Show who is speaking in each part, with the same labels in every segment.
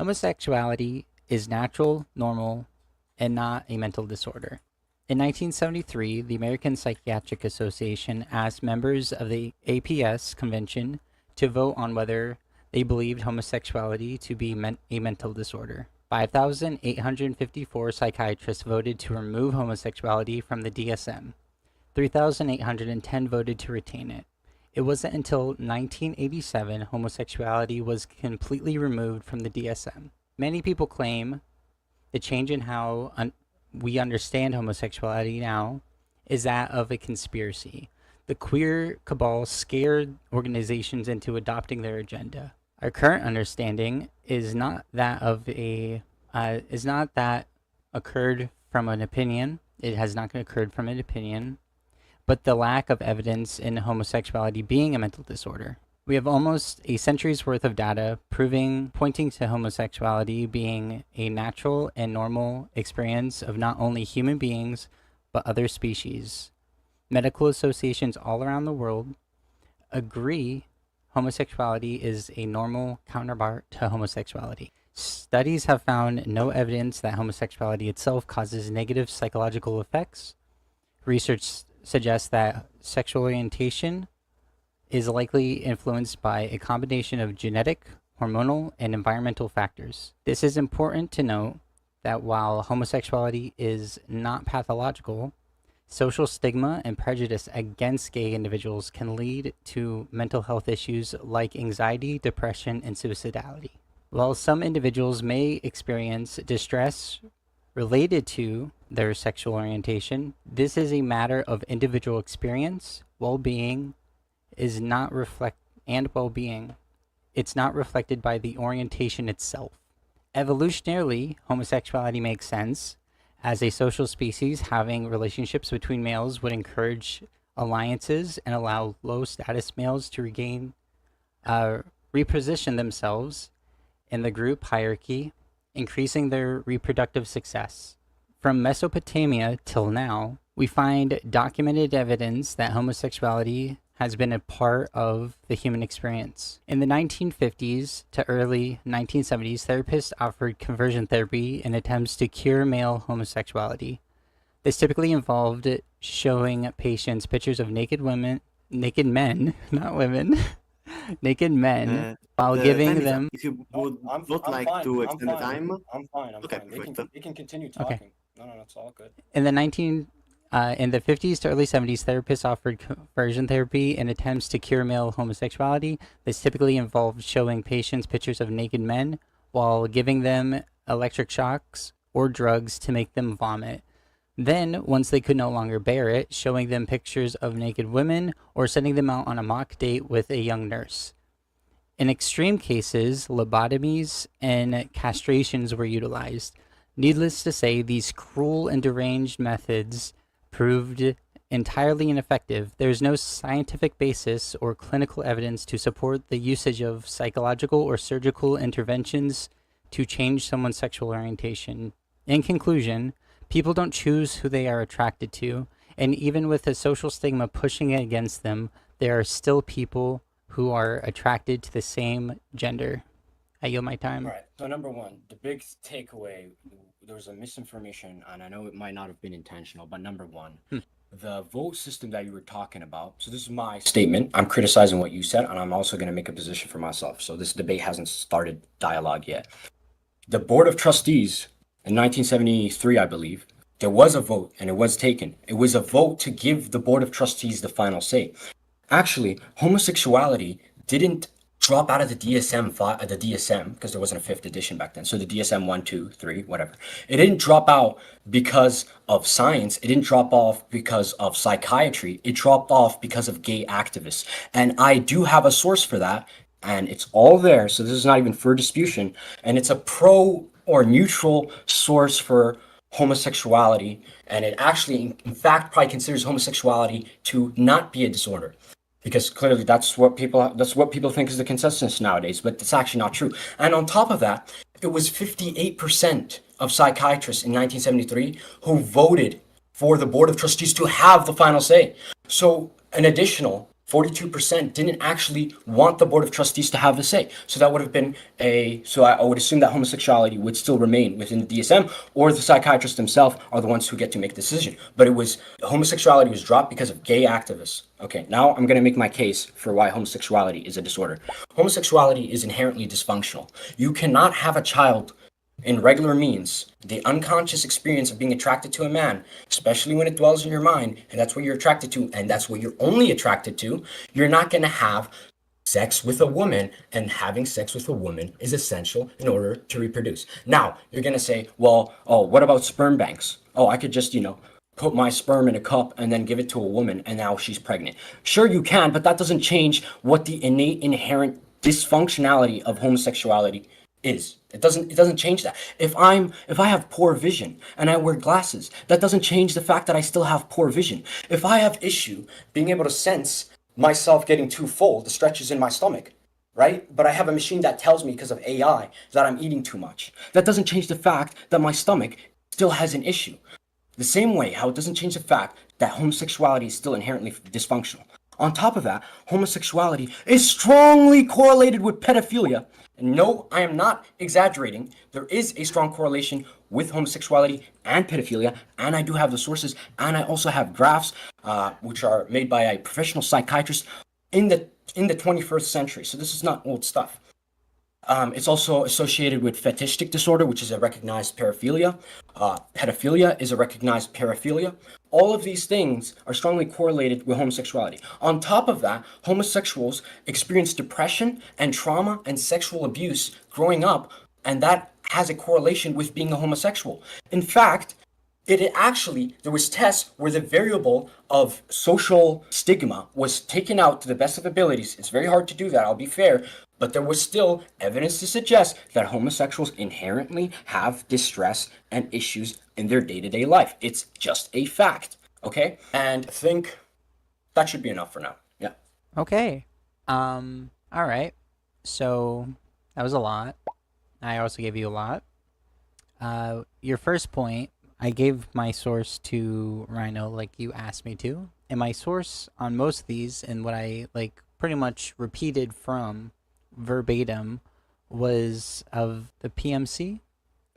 Speaker 1: Homosexuality is natural, normal, and not a mental disorder. In 1973, the American Psychiatric Association asked members of the APS convention to vote on whether they believed homosexuality to be a mental disorder. 5,854 psychiatrists voted to remove homosexuality from the DSM. 3,810 voted to retain it. It wasn't until 1987 homosexuality was completely removed from the DSM. Many people claim the change in how we understand homosexuality now is that of a conspiracy. The queer cabal scared organizations into adopting their agenda. Our current understanding is not that occurred from an opinion. It has not occurred from an opinion, but the lack of evidence in homosexuality being a mental disorder. We have almost a century's worth of data pointing to homosexuality being a natural and normal experience of not only human beings, but other species. Medical associations all around the world agree homosexuality is a normal counterpart to homosexuality. Studies have found no evidence that homosexuality itself causes negative psychological effects. Research suggests that sexual orientation is likely influenced by a combination of genetic, hormonal, and environmental factors. This is important to note that while homosexuality is not pathological, social stigma and prejudice against gay individuals can lead to mental health issues like anxiety, depression, and suicidality. While some individuals may experience distress related to their sexual orientation, this is a matter of individual experience, well-being, is not well-being. It's not reflected by the orientation itself. Evolutionarily, homosexuality makes sense. As a social species, having relationships between males would encourage alliances and allow low-status males to reposition themselves in the group hierarchy, increasing their reproductive success. From Mesopotamia till now, we find documented evidence that homosexuality has been a part of the human experience. In the 1950s to early 1970s, therapists offered conversion therapy in attempts to cure male homosexuality. This typically involved showing patients pictures of naked men, not women, naked men, while
Speaker 2: The
Speaker 1: giving
Speaker 2: time is up.
Speaker 1: them.
Speaker 2: If you
Speaker 3: No,
Speaker 2: would like
Speaker 3: fine.
Speaker 2: to
Speaker 3: I'm
Speaker 2: extend the
Speaker 3: fine.
Speaker 2: time,
Speaker 3: I'm fine. I'm
Speaker 2: okay,
Speaker 3: fine.
Speaker 2: perfect.
Speaker 3: They can continue
Speaker 1: Okay.
Speaker 3: talking. No, it's all good.
Speaker 1: In the 50s to early 70s, therapists offered conversion therapy in attempts to cure male homosexuality. This typically involved showing patients pictures of naked men while giving them electric shocks or drugs to make them vomit. Then, once they could no longer bear it, showing them pictures of naked women or sending them out on a mock date with a young nurse. In extreme cases, lobotomies and castrations were utilized. Needless to say, these cruel and deranged methods proved entirely ineffective. There is no scientific basis or clinical evidence to support the usage of psychological or surgical interventions to change someone's sexual orientation. In conclusion, people don't choose who they are attracted to, and even with the social stigma pushing against them, there are still people who are attracted to the same gender. I yield my time.
Speaker 3: All right. So number one, the big takeaway, there was a misinformation, and I know it might not have been intentional, but number one, the vote system that you were talking about. So this is my statement. I'm criticizing what you said, and I'm also going to make a position for myself. So this debate hasn't started dialogue yet. The Board of Trustees in 1973, I believe, there was a vote, and it was taken. It was a vote to give the Board of Trustees the final say. Actually, homosexuality didn't drop out of the DSM because there wasn't a fifth edition back then. So the DSM 1, 2, 3, whatever. It didn't drop out because of science. It didn't drop off because of psychiatry. It dropped off because of gay activists. And I do have a source for that, and it's all there. So this is not even for disputation. And it's a pro or neutral source for homosexuality. And it actually, in fact, probably considers homosexuality to not be a disorder. Because clearly that's what people think is the consensus nowadays, but it's actually not true. And on top of that, it was 58% of psychiatrists in 1973 who voted for the Board of Trustees to have the final say. So an additional 42% didn't actually want the board of trustees to have the say. So that would have been so I would assume that homosexuality would still remain within the DSM, or the psychiatrists themselves are the ones who get to make the decision. But homosexuality was dropped because of gay activists. Okay, now I'm going to make my case for why homosexuality is a disorder. Homosexuality is inherently dysfunctional. You cannot have a child in regular means, the unconscious experience of being attracted to a man, especially when it dwells in your mind, and that's what you're attracted to, and that's what you're only attracted to, you're not going to have sex with a woman, and having sex with a woman is essential in order to reproduce. Now, you're going to say, well, oh, what about sperm banks? Oh, I could just, put my sperm in a cup and then give it to a woman, and now she's pregnant. Sure, you can, but that doesn't change what the innate, inherent dysfunctionality of homosexuality is. It doesn't change that. If I have poor vision and I wear glasses, that doesn't change the fact that I still have poor vision. If I have issue being able to sense myself getting too full, the stretches in my stomach, right? But I have a machine that tells me because of AI that I'm eating too much. That doesn't change the fact that my stomach still has an issue. The same way how it doesn't change the fact that homosexuality is still inherently dysfunctional. On top of that, homosexuality is strongly correlated with pedophilia. And no, I am not exaggerating. There is a strong correlation with homosexuality and pedophilia, and I do have the sources, and I also have graphs, which are made by a professional psychiatrist in the 21st century. So this is not old stuff. It's also associated with fetishistic disorder, which is a recognized paraphilia. Pedophilia is a recognized paraphilia. All of these things are strongly correlated with homosexuality. On top of that, homosexuals experience depression and trauma and sexual abuse growing up, and that has a correlation with being a homosexual. In fact, there was tests where the variable of social stigma was taken out to the best of abilities. It's very hard to do that, I'll be fair, but there was still evidence to suggest that homosexuals inherently have distress and issues in their day-to-day life. It's just a fact, okay? And I think that should be enough for now. Yeah.
Speaker 1: Okay. All right. So that was a lot. I also gave you a lot. Your first point, I gave my source to Rhino like you asked me to. And my source on most of these and what I like pretty much repeated from verbatim was of the PMC.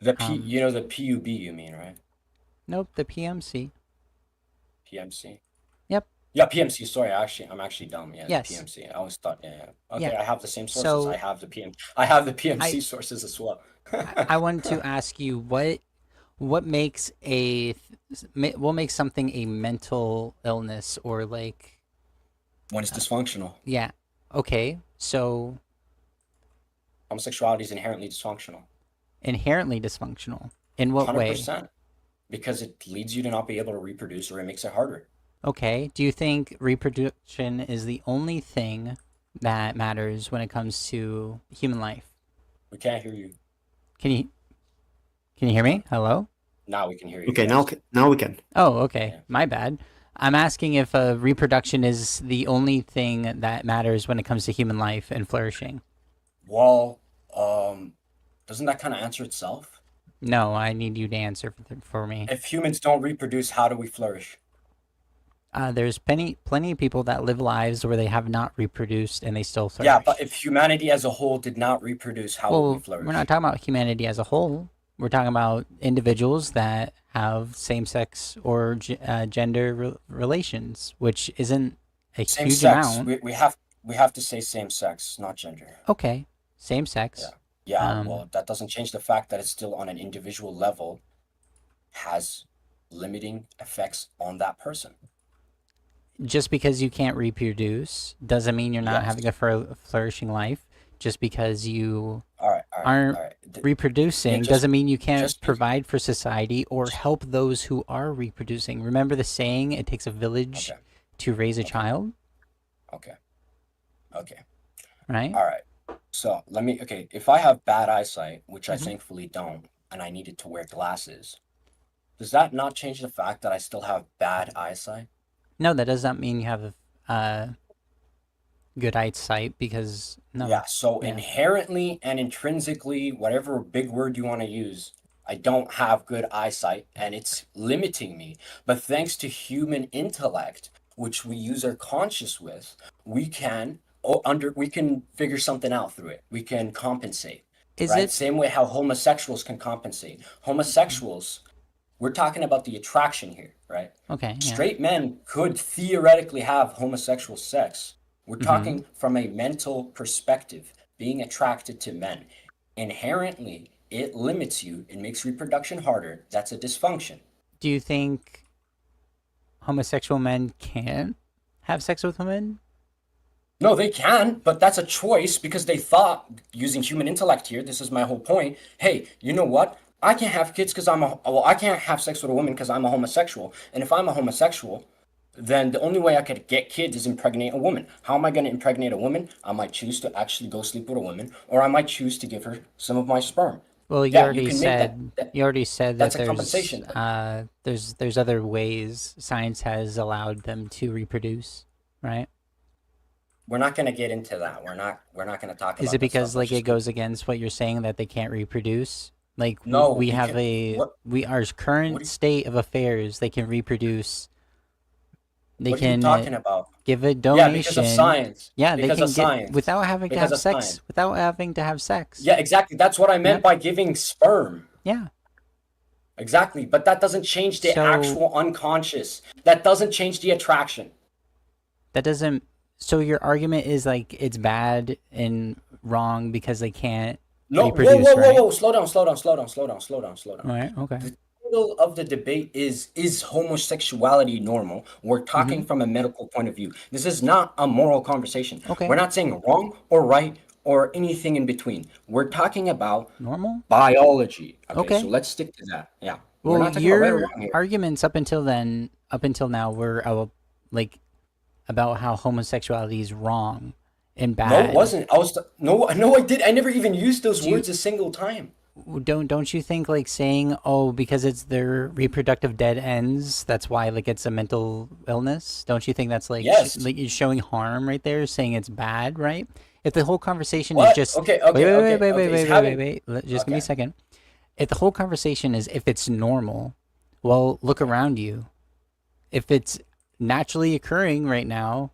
Speaker 3: The PUB you mean, right?
Speaker 1: Nope, the PMC.
Speaker 3: PMC.
Speaker 1: Yep.
Speaker 3: Yeah, PMC. Sorry, I'm actually dumb. Yeah,
Speaker 1: Yes.
Speaker 3: the PMC. I always thought, yeah. Okay,
Speaker 1: Yeah.
Speaker 3: I have the same sources.
Speaker 1: So
Speaker 3: I have the PMC
Speaker 1: I
Speaker 3: sources as well.
Speaker 1: I wanted to ask you what makes what makes something a mental illness or like
Speaker 3: When it's dysfunctional.
Speaker 1: yeah. Okay. So
Speaker 3: Homosexuality is inherently dysfunctional.
Speaker 1: inherently dysfunctional. In what way?
Speaker 3: 100%. Because it leads you to not be able to reproduce, or it makes it harder.
Speaker 1: Okay. Do you think reproduction is the only thing that matters when it comes to human life?
Speaker 3: We can't hear you.
Speaker 1: Can you can you hear me? Hello?
Speaker 3: Now we can hear you.
Speaker 2: Okay,
Speaker 3: Yes.
Speaker 2: now we can.
Speaker 1: Oh, okay.
Speaker 3: Yeah.
Speaker 1: My bad. I'm asking if reproduction is the only thing that matters when it comes to human life and flourishing.
Speaker 3: Well, doesn't that kind of answer itself?
Speaker 1: No, I need you to answer for me.
Speaker 3: If humans don't reproduce, how do we flourish?
Speaker 1: There's plenty of people that live lives where they have not reproduced and they still flourish.
Speaker 3: Yeah, but if humanity as a whole did not reproduce, how would we
Speaker 1: Well,
Speaker 3: flourish?
Speaker 1: we're not talking about humanity as a whole. We're talking about individuals that have same-sex or gender relations, which isn't a
Speaker 3: Same
Speaker 1: huge
Speaker 3: sex.
Speaker 1: amount.
Speaker 3: We have to say same sex, not gender.
Speaker 1: Okay, same-sex.
Speaker 3: Yeah. Yeah,
Speaker 1: Um,
Speaker 3: well, that doesn't change the fact that it's still on an individual level has limiting effects on that person.
Speaker 1: just because you can't reproduce doesn't mean you're not
Speaker 3: Yes.
Speaker 1: having a flourishing life. Just because you
Speaker 3: All right, all right,
Speaker 1: aren't
Speaker 3: all right.
Speaker 1: reproducing
Speaker 3: just-
Speaker 1: doesn't mean you can't
Speaker 3: just be-
Speaker 1: provide for society or help those who are reproducing. Remember the saying, it takes a village
Speaker 3: Okay,
Speaker 1: to raise a child,
Speaker 3: okay, okay.
Speaker 1: right?
Speaker 3: All right. So if I have bad eyesight, which I
Speaker 1: Mhm.
Speaker 3: thankfully don't, and I needed to wear glasses, does that not change the fact that I still have bad eyesight?
Speaker 1: No, that does not mean you have good eyesight because no.
Speaker 3: Yeah, so
Speaker 1: Yeah.
Speaker 3: inherently and intrinsically, whatever big word you want to use, I don't have good eyesight and it's limiting me. But thanks to human intellect, which we use our conscious with, we can we can figure something out through it. We can compensate,
Speaker 1: Is
Speaker 3: right?
Speaker 1: it
Speaker 3: Same way how homosexuals can compensate. Homosexuals, we're talking about the attraction here, right?
Speaker 1: okay? Yeah.
Speaker 3: Straight men could theoretically have homosexual sex. We're
Speaker 1: Mm-hmm.
Speaker 3: talking from a mental perspective, being attracted to men. Inherently, it limits you, it makes reproduction harder. That's a dysfunction.
Speaker 1: Do you think homosexual men can have sex with women?
Speaker 3: No, they can, but that's a choice because they thought, using human intellect here, this is my whole point. Hey, you know what? I can't have kids because I can't have sex with a woman because I'm a homosexual. And if I'm a homosexual, then the only way I could get kids is impregnate a woman. How am I going to impregnate a woman? I might choose to actually go sleep with a woman, or I might choose to give her some of my sperm.
Speaker 1: Well,
Speaker 3: Yeah, you can make that.
Speaker 1: you already said
Speaker 3: That's
Speaker 1: that
Speaker 3: a compensation.
Speaker 1: there's other ways science has allowed them to reproduce, right?
Speaker 3: We're not going to get into that. We're not going to talk
Speaker 1: Is it
Speaker 3: about that
Speaker 1: because
Speaker 3: stuff. Let's
Speaker 1: like it
Speaker 3: just go.
Speaker 1: goes against what you're saying that they can't reproduce? Like
Speaker 3: No,
Speaker 1: we have
Speaker 3: because
Speaker 1: a we our
Speaker 3: what
Speaker 1: current
Speaker 3: are you,
Speaker 1: state of affairs, they can reproduce. They
Speaker 3: what are you
Speaker 1: can
Speaker 3: talking about?
Speaker 1: give a
Speaker 3: Yeah, because of
Speaker 1: donation.
Speaker 3: science.
Speaker 1: Yeah, they
Speaker 3: Because of
Speaker 1: can get
Speaker 3: science.
Speaker 1: without having to
Speaker 3: Because
Speaker 1: have
Speaker 3: of
Speaker 1: sex.
Speaker 3: science.
Speaker 1: Without having to have sex.
Speaker 3: Yeah, exactly. That's what I meant
Speaker 1: Yep.
Speaker 3: by giving sperm.
Speaker 1: Yeah.
Speaker 3: Exactly. But that doesn't change the
Speaker 1: So
Speaker 3: actual unconscious. That doesn't change the attraction.
Speaker 1: that doesn't. So your argument is like it's bad and wrong because they can't
Speaker 3: No, whoa, whoa,
Speaker 1: reproduce,
Speaker 3: whoa,
Speaker 1: right?
Speaker 3: whoa. Slow down, slow down, slow down, slow down, slow down, slow down.
Speaker 1: All right. Okay.
Speaker 3: The title of the debate is homosexuality normal? We're
Speaker 1: Mm-hmm.
Speaker 3: talking from a medical point of view. This is not a moral conversation. We're
Speaker 1: Okay.
Speaker 3: not saying wrong or right or anything in between. We're talking about
Speaker 1: Normal.
Speaker 3: biology. Okay, so
Speaker 1: Okay.
Speaker 3: let's stick to that. Yeah. We're
Speaker 1: Well,
Speaker 3: not talking about right or
Speaker 1: your
Speaker 3: wrong here.
Speaker 1: arguments up until now, were like about how homosexuality is wrong and
Speaker 3: No, it
Speaker 1: bad.
Speaker 3: wasn't. No, I did. I never even used those
Speaker 1: Do you
Speaker 3: words a single time.
Speaker 1: don't you think like saying oh because it's their reproductive dead ends that's why like it's a mental illness? Don't you think that's like
Speaker 3: Yes.
Speaker 1: like you're showing harm right there, saying it's bad, right? If the whole conversation is
Speaker 3: What?
Speaker 1: just
Speaker 3: Okay, okay, okay, okay. Is having
Speaker 1: just give me a
Speaker 3: okay.
Speaker 1: second. If the whole conversation is if it's normal, well, look around you. If it's naturally occurring right now,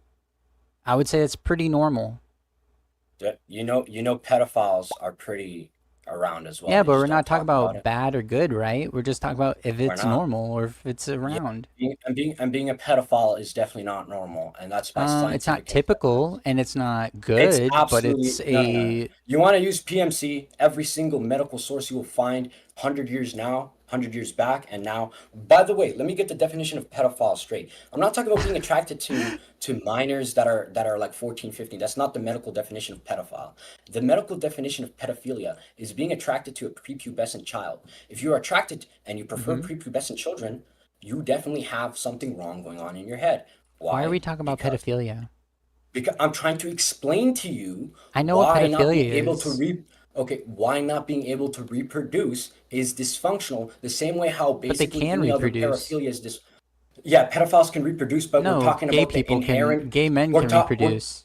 Speaker 1: I would say it's pretty normal.
Speaker 3: Pedophiles are pretty around as well.
Speaker 1: Yeah,
Speaker 3: They
Speaker 1: but
Speaker 3: just
Speaker 1: we're
Speaker 3: don't
Speaker 1: not talking
Speaker 3: talk about
Speaker 1: about
Speaker 3: it.
Speaker 1: bad or good, right? We're just talking about if
Speaker 3: We're
Speaker 1: it's
Speaker 3: not.
Speaker 1: normal or if it's
Speaker 3: Yeah,
Speaker 1: around.
Speaker 3: being a pedophile is definitely not normal, and that's by
Speaker 1: It's not
Speaker 3: scientific
Speaker 1: typical
Speaker 3: consensus.
Speaker 1: and it's not
Speaker 3: It's
Speaker 1: good, but it's
Speaker 3: absolutely no, no, no, no.
Speaker 1: a
Speaker 3: You want to use PMC? Every single medical source you will find, 100 years now, 100 years back, and now. By the way, let me get the definition of pedophile straight. I'm not talking about being attracted to minors that are like 14, 15. That's not the medical definition of pedophile. The medical definition of pedophilia is being attracted to a prepubescent child. If you're attracted and you prefer
Speaker 1: Mhm.
Speaker 3: prepubescent children, you definitely have something wrong going on in your head.
Speaker 1: Why are
Speaker 3: Why?
Speaker 1: we talking about
Speaker 3: Because
Speaker 1: pedophilia?
Speaker 3: because I'm trying to explain to you
Speaker 1: I know what
Speaker 3: why not being
Speaker 1: pedophilia
Speaker 3: able to
Speaker 1: is,
Speaker 3: why not being able to reproduce is dysfunctional, the same way how
Speaker 1: but they
Speaker 3: basically
Speaker 1: can
Speaker 3: any other
Speaker 1: reproduce.
Speaker 3: paraphilia is yeah, pedophiles can reproduce, but we're
Speaker 1: No,
Speaker 3: talking about the inherent
Speaker 1: gay men
Speaker 3: we're
Speaker 1: can
Speaker 3: ta- we're,
Speaker 1: reproduce.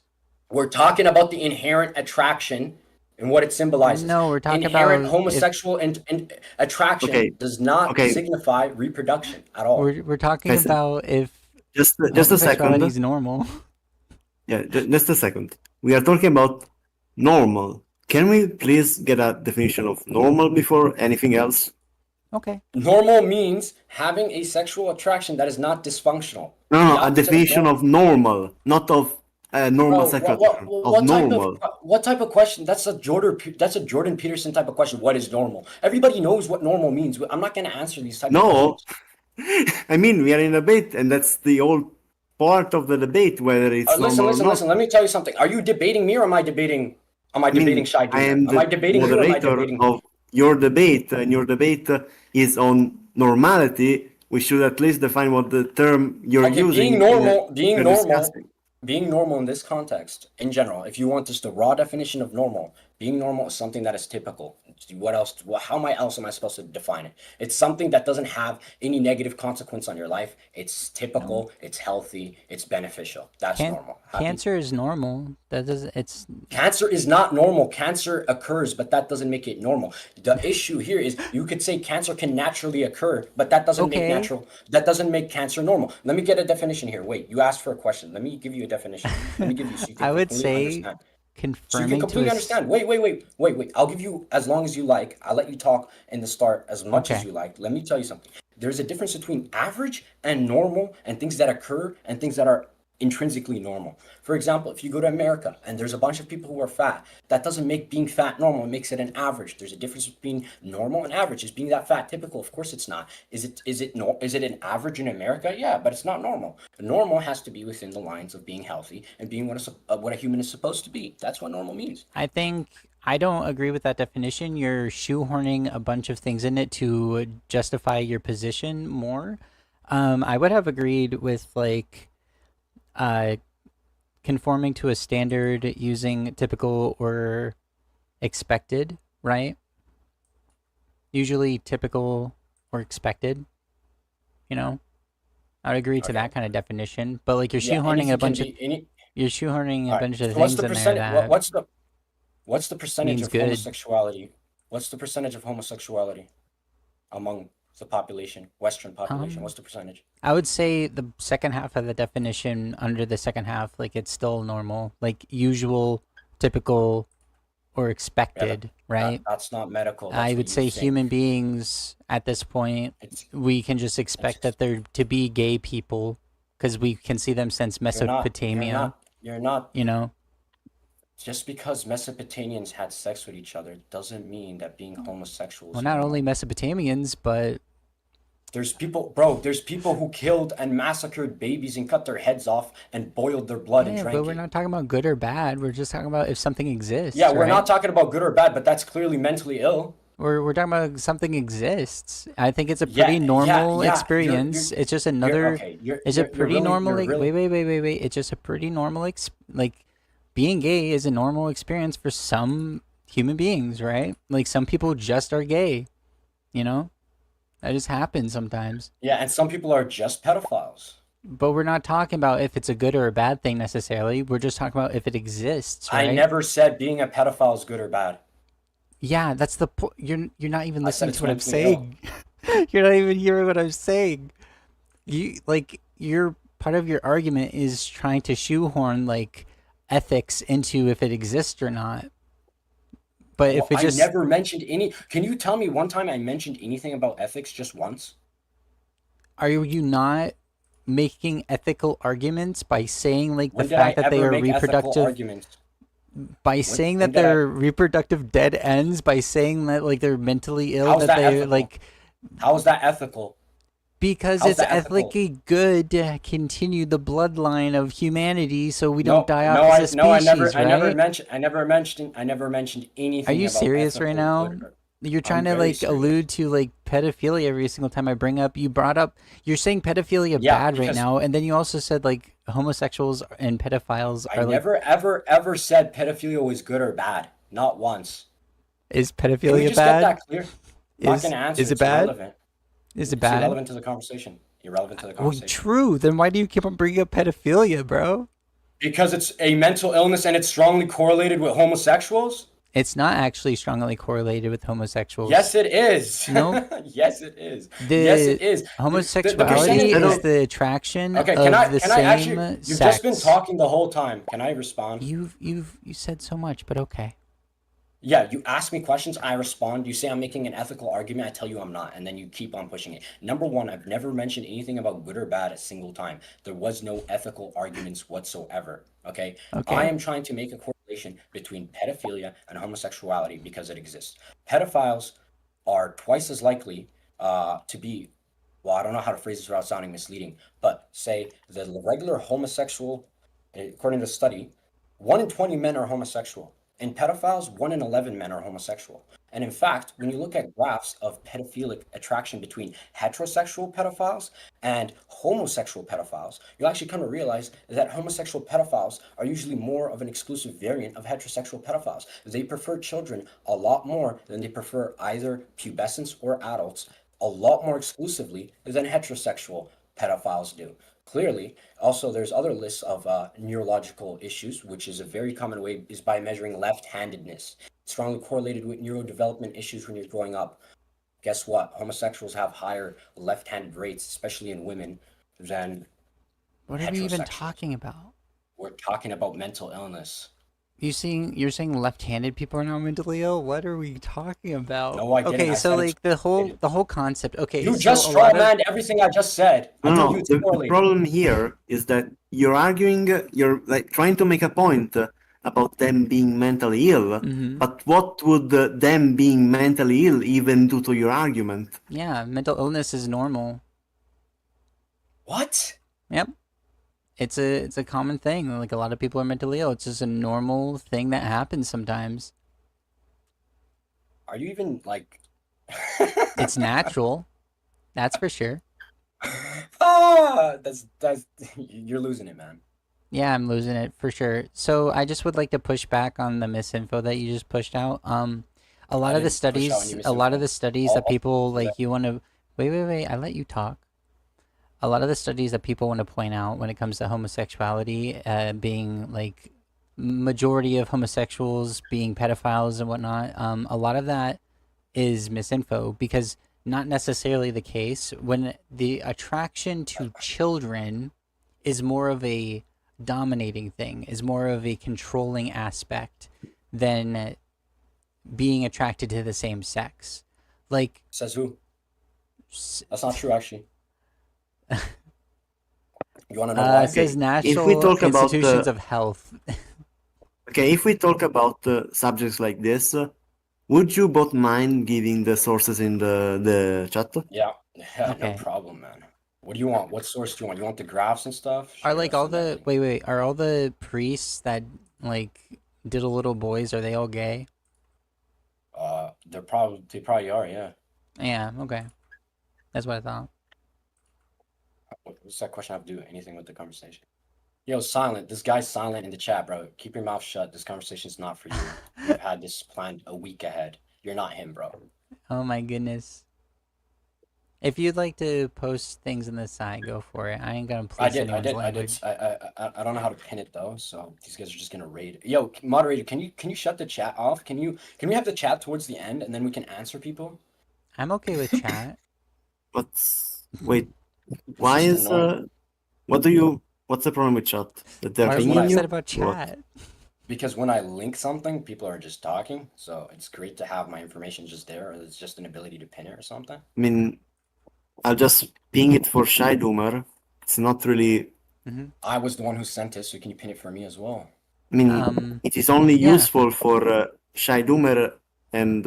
Speaker 3: we're talking about the inherent attraction and what it symbolizes.
Speaker 1: No, we're talking
Speaker 3: Inherent
Speaker 1: about if
Speaker 3: homosexual and attraction
Speaker 2: Okay,
Speaker 3: does not
Speaker 2: okay,
Speaker 3: signify reproduction at all.
Speaker 1: we're talking
Speaker 2: guys,
Speaker 1: about if
Speaker 2: just a second.
Speaker 1: homosexuality is normal.
Speaker 2: Yeah, just a second. We are talking about normal. Can we please get a definition of normal before anything else?
Speaker 1: Okay.
Speaker 3: Normal means having a sexual attraction that is not dysfunctional.
Speaker 2: No,
Speaker 3: The
Speaker 2: no, a
Speaker 3: opposite of
Speaker 2: definition
Speaker 3: normal.
Speaker 2: of normal, not of normal
Speaker 3: Bro,
Speaker 2: sexual attraction, of normal.
Speaker 3: what type of question? That's a Jordan Peterson type of question. What is normal? Everybody knows what normal means. I'm not gonna answer these type of
Speaker 2: No,
Speaker 3: questions.
Speaker 2: I mean we are in a debate, and that's the whole part of the debate, whether it's
Speaker 3: Listen,
Speaker 2: normal or
Speaker 3: listen,
Speaker 2: not.
Speaker 3: listen. Let me tell you something. Are you debating me or am I debating? Am I
Speaker 2: I
Speaker 3: debating
Speaker 2: mean,
Speaker 3: Shy
Speaker 2: I
Speaker 3: Junior?
Speaker 2: am
Speaker 3: Am I
Speaker 2: the
Speaker 3: debating you or am I
Speaker 2: moderator
Speaker 3: debating?
Speaker 2: of your debate, and your debate is on normality. We should at least define what the term you're
Speaker 3: Okay,
Speaker 2: using you're discussing.
Speaker 3: being normal in this context, in general, if you want just the raw definition of normal, Being normal is something that is typical. What else? How am I supposed to define it? It's something that doesn't have any negative consequence on your life. It's
Speaker 1: No.
Speaker 3: typical. It's healthy. It's beneficial. That's
Speaker 1: Can
Speaker 3: normal. Happy?
Speaker 1: Cancer is normal. That doesn't. It's
Speaker 3: Cancer is not normal. Cancer occurs, but that doesn't make it normal. The issue here is you could say cancer can naturally occur, but
Speaker 1: okay.
Speaker 3: that doesn't make cancer normal. Let me get a definition here. Wait, you asked for a question. Let me give you a definition. Let me give you so you can
Speaker 1: I would
Speaker 3: completely
Speaker 1: say
Speaker 3: understand. So you can
Speaker 1: confirming to
Speaker 3: completely
Speaker 1: us.
Speaker 3: understand. Wait. I'll give you as long as you like. I'll let you talk in the start as much as
Speaker 1: Okay.
Speaker 3: you like. Let me tell you something. There's a difference between average and normal and things that occur and things that are intrinsically normal. For example, if you go to America and there's a bunch of people who are fat, that doesn't make being fat normal. It makes it an average. There's a difference between normal and average. Is being that fat typical? Of course it's not. Is it an average in America? Yeah, but it's not normal. Normal has to be within the lines of being healthy and being what a human is supposed to be. That's what normal means.
Speaker 1: I think I don't agree with that definition. You're shoehorning a bunch of things in it to justify your position more. I would have agreed with like uh, conforming to a standard using typical or expected, right? Usually typical or expected, you know? I would agree to
Speaker 3: Okay.
Speaker 1: that kind of definition, but like
Speaker 3: Yeah, anything can be any.
Speaker 1: you're shoehorning a
Speaker 3: All right.
Speaker 1: bunch of
Speaker 3: So what's
Speaker 1: things
Speaker 3: the
Speaker 1: in there
Speaker 3: percentage?
Speaker 1: that
Speaker 3: What's the percentage
Speaker 1: means
Speaker 3: of
Speaker 1: good.
Speaker 3: homosexuality? What's the percentage of homosexuality among the population, Western population?
Speaker 1: Um,
Speaker 3: What's the percentage?
Speaker 1: I would say the second half of the definition under the second half, like it's still normal, like usual, typical, or
Speaker 3: Yeah,
Speaker 1: expected, right?
Speaker 3: that's not medical.
Speaker 1: I
Speaker 3: That's what
Speaker 1: would
Speaker 3: you
Speaker 1: say
Speaker 3: think.
Speaker 1: human beings at this point,
Speaker 3: It's
Speaker 1: we can just
Speaker 3: it's
Speaker 1: expect that
Speaker 3: just
Speaker 1: they're to be gay people because we can see them since
Speaker 3: you're not you're
Speaker 1: Mesopotamia,
Speaker 3: not you're not
Speaker 1: you know?
Speaker 3: just because Mesopotamians had sex with each other doesn't mean that being homosexual
Speaker 1: Well,
Speaker 3: is
Speaker 1: not only
Speaker 3: normal.
Speaker 1: Mesopotamians, but
Speaker 3: There's people who killed and massacred babies and cut their heads off and boiled their blood and
Speaker 1: yeah, but
Speaker 3: drank
Speaker 1: we're
Speaker 3: it.
Speaker 1: not talking about good or bad. We're just talking about if something
Speaker 3: Yeah,
Speaker 1: exists,
Speaker 3: we're not
Speaker 1: right?
Speaker 3: talking about good or bad, but that's clearly mentally ill.
Speaker 1: We're talking about something exists. I think it's a
Speaker 3: Yeah,
Speaker 1: pretty
Speaker 3: yeah,
Speaker 1: normal
Speaker 3: yeah.
Speaker 1: experience. It's just
Speaker 3: You're
Speaker 1: another.
Speaker 3: okay.
Speaker 1: It's a pretty normal.
Speaker 3: You're
Speaker 1: Like,
Speaker 3: really.
Speaker 1: wait. It's just a pretty normal. Like being gay is a normal experience for some human beings, right? Like some people just are gay. You know, that just happens sometimes.
Speaker 3: Yeah, and some people are just pedophiles.
Speaker 1: But we're not talking about if it's a good or a bad thing necessarily. We're just talking about if it exists,
Speaker 3: I
Speaker 1: right?
Speaker 3: never said being a pedophile is good or bad.
Speaker 1: Yeah, that's the point. You're not even
Speaker 3: I said
Speaker 1: listening to
Speaker 3: it's
Speaker 1: what I'm
Speaker 3: mentally ill.
Speaker 1: saying. You're not even hearing what I'm saying. Your part of your argument is trying to shoehorn like ethics into if it exists or not. But
Speaker 3: Well,
Speaker 1: if it
Speaker 3: I
Speaker 1: just
Speaker 3: never mentioned any. Can you tell me one time I mentioned anything about ethics just once?
Speaker 1: are you not making ethical arguments by saying like the
Speaker 3: When did I
Speaker 1: fact that they
Speaker 3: ever
Speaker 1: are
Speaker 3: make ethical
Speaker 1: reproductive
Speaker 3: arguments?
Speaker 1: by
Speaker 3: When
Speaker 1: saying
Speaker 3: when
Speaker 1: that
Speaker 3: did I?
Speaker 1: they're reproductive dead ends by saying that like they're mentally ill
Speaker 3: How's
Speaker 1: that
Speaker 3: that
Speaker 1: they
Speaker 3: ethical?
Speaker 1: like
Speaker 3: How's that ethical?
Speaker 1: because
Speaker 3: How's
Speaker 1: it's
Speaker 3: that ethical?
Speaker 1: ethically good to continue the bloodline of humanity so we don't
Speaker 3: No,
Speaker 1: die off
Speaker 3: no,
Speaker 1: as a
Speaker 3: no,
Speaker 1: species, right?
Speaker 3: I never mentioned
Speaker 1: Are
Speaker 3: anything
Speaker 1: you
Speaker 3: about
Speaker 1: serious right
Speaker 3: ethical
Speaker 1: now?
Speaker 3: good.
Speaker 1: You're trying
Speaker 3: I'm
Speaker 1: to
Speaker 3: very
Speaker 1: like
Speaker 3: serious.
Speaker 1: allude to like pedophilia every single time I bring up. You brought up you're saying pedophilia
Speaker 3: Yeah,
Speaker 1: bad right
Speaker 3: because
Speaker 1: now, and then you also said like homosexuals and pedophiles
Speaker 3: I
Speaker 1: are like
Speaker 3: never ever said pedophilia was good or bad. Not once.
Speaker 1: is
Speaker 3: Can we
Speaker 1: pedophilia
Speaker 3: just get
Speaker 1: bad?
Speaker 3: that clear? I'm not gonna answer.
Speaker 1: Is it
Speaker 3: It's
Speaker 1: bad?
Speaker 3: irrelevant.
Speaker 1: Is it
Speaker 3: It's
Speaker 1: bad?
Speaker 3: irrelevant to the conversation. Irrelevant to the
Speaker 1: Well,
Speaker 3: conversation.
Speaker 1: true. Then why do you keep on bringing up pedophilia, bro?
Speaker 3: Because it's a mental illness and it's strongly correlated with homosexuals?
Speaker 1: It's not actually strongly correlated with homosexuals.
Speaker 3: Yes, it is.
Speaker 1: Nope.
Speaker 3: Yes, it is. Yes,
Speaker 1: The
Speaker 3: it is. The
Speaker 1: homosexuality
Speaker 3: percentage.
Speaker 1: is
Speaker 2: Instead
Speaker 1: the attraction
Speaker 3: Okay,
Speaker 1: of the
Speaker 3: can I actually?
Speaker 1: same
Speaker 3: You've just been
Speaker 1: sex.
Speaker 3: talking the whole time. Can I respond?
Speaker 1: You said so much, but okay.
Speaker 3: Yeah, you ask me questions, I respond. You say I'm making an ethical argument, I tell you I'm not, and then you keep on pushing it. Number one, I've never mentioned anything about good or bad a single time. There was no ethical arguments whatsoever. Okay, I
Speaker 1: Okay.
Speaker 3: am trying to make a correlation between pedophilia and homosexuality because it exists. Pedophiles are twice as likely to be, well, I don't know how to phrase this without sounding misleading, but say the regular homosexual, according to the study, 1 in 20 men are homosexual. In pedophiles, 1 in 11 men are homosexual. And in fact, when you look at graphs of pedophilic attraction between heterosexual pedophiles and homosexual pedophiles, you'll actually come to realize that homosexual pedophiles are usually more of an exclusive variant of heterosexual pedophiles. They prefer children a lot more than they prefer either pubescents or adults, a lot more exclusively than heterosexual pedophiles do. Clearly, also there's other lists of neurological issues, which is a very common way is by measuring left-handedness. Strongly correlated with neurodevelopment issues when you're growing up. Guess what? Homosexuals have higher left-handed rates, especially in women, than
Speaker 1: What are we even
Speaker 3: heterosexuals.
Speaker 1: talking about?
Speaker 3: We're talking about mental illness.
Speaker 1: You're saying left-handed people are not mentally ill? What are we talking about?
Speaker 3: No, I didn't.
Speaker 1: Okay,
Speaker 3: I
Speaker 1: so
Speaker 3: said
Speaker 1: like the whole concept. Okay,
Speaker 3: you
Speaker 1: so
Speaker 3: just
Speaker 1: a
Speaker 3: straw
Speaker 1: lot of
Speaker 3: manned everything I just said. I told you
Speaker 2: No,
Speaker 3: it's
Speaker 2: the
Speaker 3: correlated.
Speaker 2: problem here is that you're arguing, you're like trying to make a point about them being mentally ill,
Speaker 1: Mhm.
Speaker 2: but what would them being mentally ill even do to your argument?
Speaker 1: Yeah, mental illness is normal.
Speaker 3: What?
Speaker 1: Yep. It's a common thing. Like a lot of people are mentally ill. It's just a normal thing that happens sometimes.
Speaker 3: Are you even like?
Speaker 1: It's natural. That's for sure.
Speaker 3: That's you're losing it, man.
Speaker 1: Yeah, I'm losing it for sure. So I just would like to push back on the misinfo that you just pushed out. A lot
Speaker 3: I
Speaker 1: of the
Speaker 3: didn't push out any
Speaker 1: studies, a lot of
Speaker 3: misinfo.
Speaker 1: the studies that
Speaker 3: All
Speaker 1: people
Speaker 3: that
Speaker 1: like you want to wait. I let you talk. A lot of the studies that people want to point out when it comes to homosexuality, being like majority of homosexuals being pedophiles and whatnot. A lot of that is misinfo because not necessarily the case. When the attraction to children is more of a dominating thing, is more of a controlling aspect than being attracted to the same sex. Like,
Speaker 3: says who?
Speaker 1: s-
Speaker 3: That's not true, actually. You want to know why?
Speaker 1: it says
Speaker 2: If we
Speaker 1: National
Speaker 2: talk about
Speaker 1: Institutions of Health.
Speaker 2: okay, if we talk about subjects like this, would you both mind giving the sources in the chat?
Speaker 3: Yeah, no
Speaker 1: Okay.
Speaker 3: problem, man. What do you want? What source do you want? You want the graphs and stuff?
Speaker 1: Are
Speaker 3: Sure,
Speaker 1: like
Speaker 3: I'll
Speaker 1: all
Speaker 3: send
Speaker 1: the
Speaker 3: everything.
Speaker 1: wait, are all the priests that like diddle little boys, are they all gay?
Speaker 3: They probably are, yeah.
Speaker 1: Yeah, okay. That's what I thought.
Speaker 3: What's that question have to do anything with the conversation? Yo, silent. This guy's silent in the chat, bro. Keep your mouth shut. This conversation's not for you. We've had this planned a week ahead. You're not him, bro.
Speaker 1: Oh my goodness. If you'd like to post things in the side, go for it. I ain't gonna police anyone's language.
Speaker 3: I don't know how to pin it though, so these guys are just gonna raid. Yo, moderator, can you shut the chat off? Can we have the chat towards the end and then we can answer people?
Speaker 1: I'm okay with chat.
Speaker 2: But wait,
Speaker 3: It's
Speaker 2: why
Speaker 3: just
Speaker 2: is
Speaker 3: annoying
Speaker 2: what's the problem with chat? That they're
Speaker 1: Why are
Speaker 3: because
Speaker 1: you
Speaker 3: when
Speaker 2: pinging
Speaker 1: upset
Speaker 2: you?
Speaker 1: about
Speaker 2: Or what?
Speaker 1: chat?
Speaker 3: because when I link something, people are just talking. So it's great to have my information just there, or it's just an ability to pin it or something.
Speaker 2: I mean, I'll just ping it for Shy Doomer. It's not really.
Speaker 3: I was the one who sent it, so can you pin it for me as well?
Speaker 2: I mean, it is only
Speaker 1: Yeah.
Speaker 2: useful for Shy Doomer and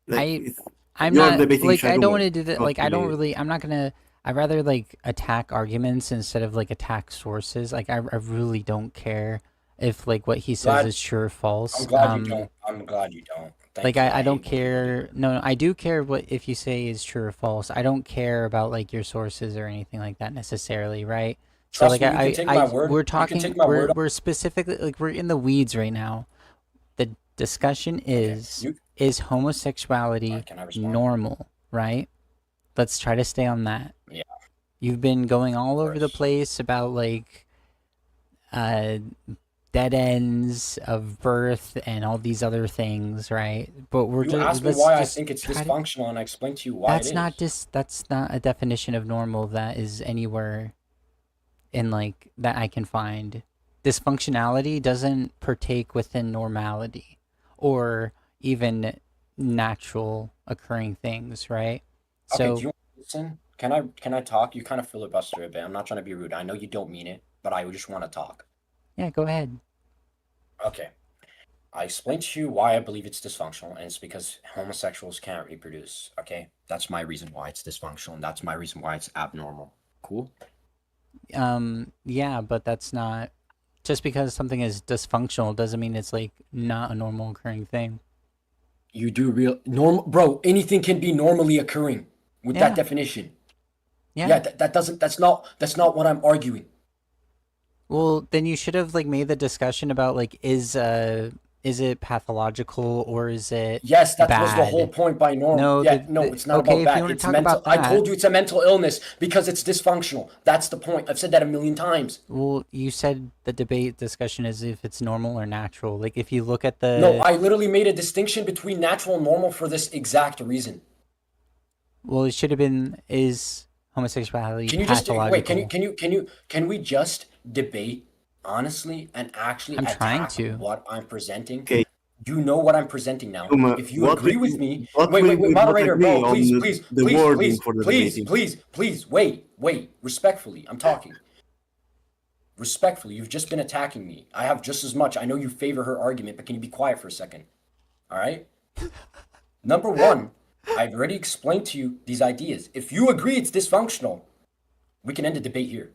Speaker 2: like
Speaker 1: I'm
Speaker 2: you're
Speaker 1: not
Speaker 2: debating
Speaker 1: like
Speaker 2: Shy
Speaker 1: I don't
Speaker 2: Doomer.
Speaker 1: want to do that.
Speaker 2: Not
Speaker 1: Like I don't
Speaker 2: really.
Speaker 1: really. I'm not gonna. I'd rather like attack arguments instead of like attack sources. Like I really don't care if like what he says
Speaker 3: Glad
Speaker 1: is true or false.
Speaker 3: I'm glad you don't. I'm glad you don't.
Speaker 1: Like
Speaker 3: Thank you.
Speaker 1: I don't
Speaker 3: hate when people do.
Speaker 1: care. No, I do care what if you say is true or false. I don't care about like your sources or anything like that necessarily, right? So
Speaker 3: Trust
Speaker 1: like
Speaker 3: me, you can take my word.
Speaker 1: we're
Speaker 3: You can
Speaker 1: talking
Speaker 3: take my word.
Speaker 1: we're specifically like we're in the weeds right now. The discussion
Speaker 3: Okay,
Speaker 1: is
Speaker 3: you.
Speaker 1: homosexuality
Speaker 3: Alright, can I respond?
Speaker 1: normal, right? Let's try to stay on that.
Speaker 3: Yeah,
Speaker 1: You've been going all
Speaker 3: of
Speaker 1: over the
Speaker 3: course.
Speaker 1: place about like uh dead ends of birth and all these other things, right? But we're
Speaker 3: You
Speaker 1: just
Speaker 3: asked me
Speaker 1: let's
Speaker 3: why I
Speaker 1: just
Speaker 3: think it's
Speaker 1: try to.
Speaker 3: dysfunctional, and I explained to you why it is.
Speaker 1: That's not a definition of normal that is anywhere in like that I can find. Dysfunctionality doesn't partake within normality or even natural occurring things, right?
Speaker 3: Okay, do
Speaker 1: So
Speaker 3: you want to listen? Can I talk? You kind of filibuster a bit. I'm not trying to be rude. I know you don't mean it, but I just want to talk.
Speaker 1: yeah, go ahead.
Speaker 3: Okay. I explained to you why I believe it's dysfunctional, and it's because homosexuals can't reproduce. Okay? That's my reason why it's dysfunctional, and that's my reason why it's abnormal. Cool?
Speaker 1: Yeah, but that's not just because something is dysfunctional doesn't mean it's like not a normal occurring thing.
Speaker 3: You do real normal, bro. Anything can be normally occurring with that
Speaker 1: Yeah.
Speaker 3: definition.
Speaker 1: Yeah.
Speaker 3: Yeah, that doesn't. That's not what I'm arguing.
Speaker 1: Well, then you should have like made the discussion about like is it pathological or is it
Speaker 3: Yes, that was the whole
Speaker 1: bad?
Speaker 3: point by norm.
Speaker 1: No,
Speaker 3: Yeah, no, it's not
Speaker 1: okay,
Speaker 3: about
Speaker 1: if you
Speaker 3: bad.
Speaker 1: want to
Speaker 3: It's
Speaker 1: talk
Speaker 3: mental.
Speaker 1: about
Speaker 3: I
Speaker 1: that,
Speaker 3: told you it's a mental illness because it's dysfunctional. That's the point. I've said that a million times.
Speaker 1: well, you said the debate discussion is if it's normal or natural. Like if you look at
Speaker 3: No,
Speaker 1: the
Speaker 3: I literally made a distinction between natural and normal for this exact reason.
Speaker 1: well, it should have been is homosexuality
Speaker 3: Can you just wait?
Speaker 1: pathological?
Speaker 3: Can we just debate honestly and actually
Speaker 1: I'm trying
Speaker 3: attack
Speaker 1: to.
Speaker 3: what I'm presenting?
Speaker 2: Okay,
Speaker 3: You know what I'm presenting now.
Speaker 2: Uma,
Speaker 3: If you agree with me,
Speaker 2: what
Speaker 3: wait,
Speaker 2: will
Speaker 3: wait, wait,
Speaker 2: we both
Speaker 3: moderator,
Speaker 2: agree
Speaker 3: bro,
Speaker 2: on
Speaker 3: please, please,
Speaker 2: the
Speaker 3: please,
Speaker 2: wording
Speaker 3: please,
Speaker 2: for the
Speaker 3: please,
Speaker 2: debating?
Speaker 3: please, please, wait, respectfully, I'm talking. Respectfully, you've just been attacking me. I have just as much. I know you favor her argument, but can you be quiet for a second? All right? Number one, I've already explained to you these ideas. If you agree it's dysfunctional, we can end the debate here.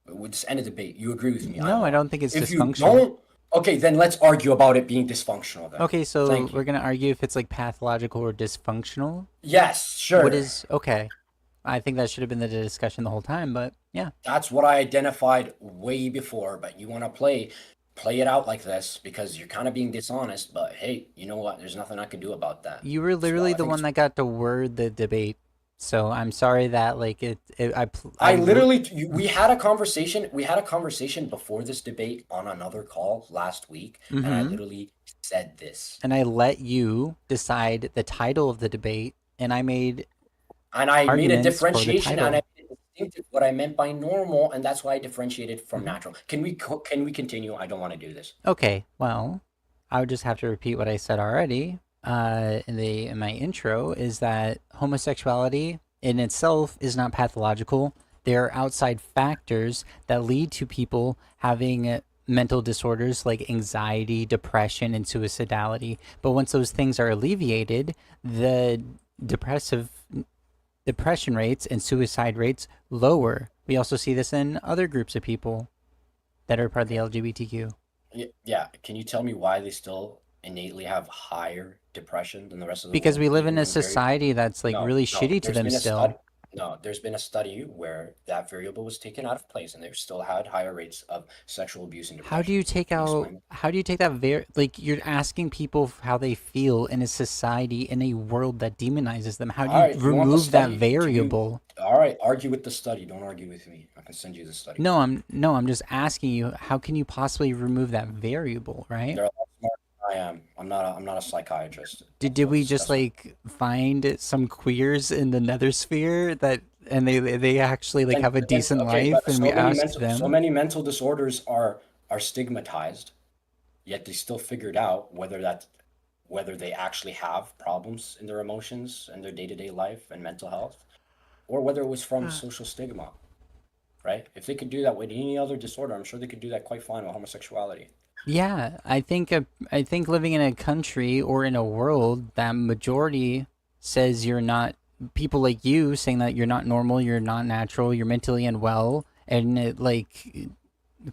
Speaker 3: We'll just end the debate. You agree with me,
Speaker 1: No,
Speaker 3: I'm
Speaker 1: I
Speaker 3: wrong.
Speaker 1: don't think it's
Speaker 3: If you
Speaker 1: dysfunctional.
Speaker 3: don't, okay, then let's argue about it being dysfunctional then.
Speaker 1: Okay, so
Speaker 3: Thank
Speaker 1: we're
Speaker 3: you.
Speaker 1: gonna argue if it's like pathological or dysfunctional.
Speaker 3: Yes,
Speaker 1: What
Speaker 3: sure.
Speaker 1: is okay? I think that should have been the discussion the whole time, but yeah.
Speaker 3: That's what I identified way before, but you want to play it out like this because you're kind of being dishonest, but hey, you know what? There's nothing I can do about that.
Speaker 1: You were
Speaker 3: So
Speaker 1: literally
Speaker 3: I
Speaker 1: the
Speaker 3: think
Speaker 1: one
Speaker 3: it's
Speaker 1: that got to word the debate. So I'm sorry that like
Speaker 3: I literally we had a conversation. We had a conversation before this debate on another call last week, and I
Speaker 1: mm-hmm.
Speaker 3: literally said this.
Speaker 1: And I let you decide the title of the debate, and I made
Speaker 3: And I made a
Speaker 1: arguments for the
Speaker 3: differentiation, and I
Speaker 1: title.
Speaker 3: made a distinctive what I meant by normal, and that's why I differentiated from
Speaker 1: Mm-hmm.
Speaker 3: natural. Can we continue? I don't want to do this.
Speaker 1: Okay, well, I would just have to repeat what I said already. In my intro is that homosexuality in itself is not pathological. There are outside factors that lead to people having mental disorders like anxiety, depression, and suicidality. But once those things are alleviated, the depressive depression rates and suicide rates lower. We also see this in other groups of people that are part of the
Speaker 3: Okay.
Speaker 1: LGBTQ.
Speaker 3: Yeah. Can you tell me why they still innately have higher depression than the rest of the
Speaker 1: Because
Speaker 3: world,
Speaker 1: we live in
Speaker 3: even
Speaker 1: a
Speaker 3: when very
Speaker 1: society that's like
Speaker 3: no,
Speaker 1: really
Speaker 3: no,
Speaker 1: shitty to
Speaker 3: there's
Speaker 1: them
Speaker 3: been a study.
Speaker 1: still.
Speaker 3: No, there's been a study where that variable was taken out of place, and they still had higher rates of sexual abuse and
Speaker 1: How do
Speaker 3: depression.
Speaker 1: you take
Speaker 3: Can you
Speaker 1: out
Speaker 3: explain?
Speaker 1: how do you take that like you're asking people how they feel in a society in a world that demonizes them? How do
Speaker 3: All
Speaker 1: you
Speaker 3: right, you want the
Speaker 1: remove that
Speaker 3: study? Can you?
Speaker 1: variable?
Speaker 3: All right, argue with the study. Don't argue with me. I can send you the study.
Speaker 1: No, I'm just asking you how can you possibly remove that variable, right?
Speaker 3: They're a lot smarter than I am. I'm not a psychiatrist.
Speaker 1: Did we just
Speaker 3: That's what.
Speaker 1: like find some queers in the nether sphere that and they actually like have a
Speaker 3: Then
Speaker 1: decent
Speaker 3: okay,
Speaker 1: life
Speaker 3: but
Speaker 1: and we asked
Speaker 3: so
Speaker 1: them?
Speaker 3: many mental disorders are stigmatized, yet they still figured out whether they actually have problems in their emotions and their day-to-day life and mental health, or whether it was from social stigma, right? If they could do that with any other disorder, I'm sure they could do that quite fine with homosexuality.
Speaker 1: Yeah, I think living in a country or in a world that majority says you're not people like you saying that you're not normal, you're not natural, you're mentally unwell, and it like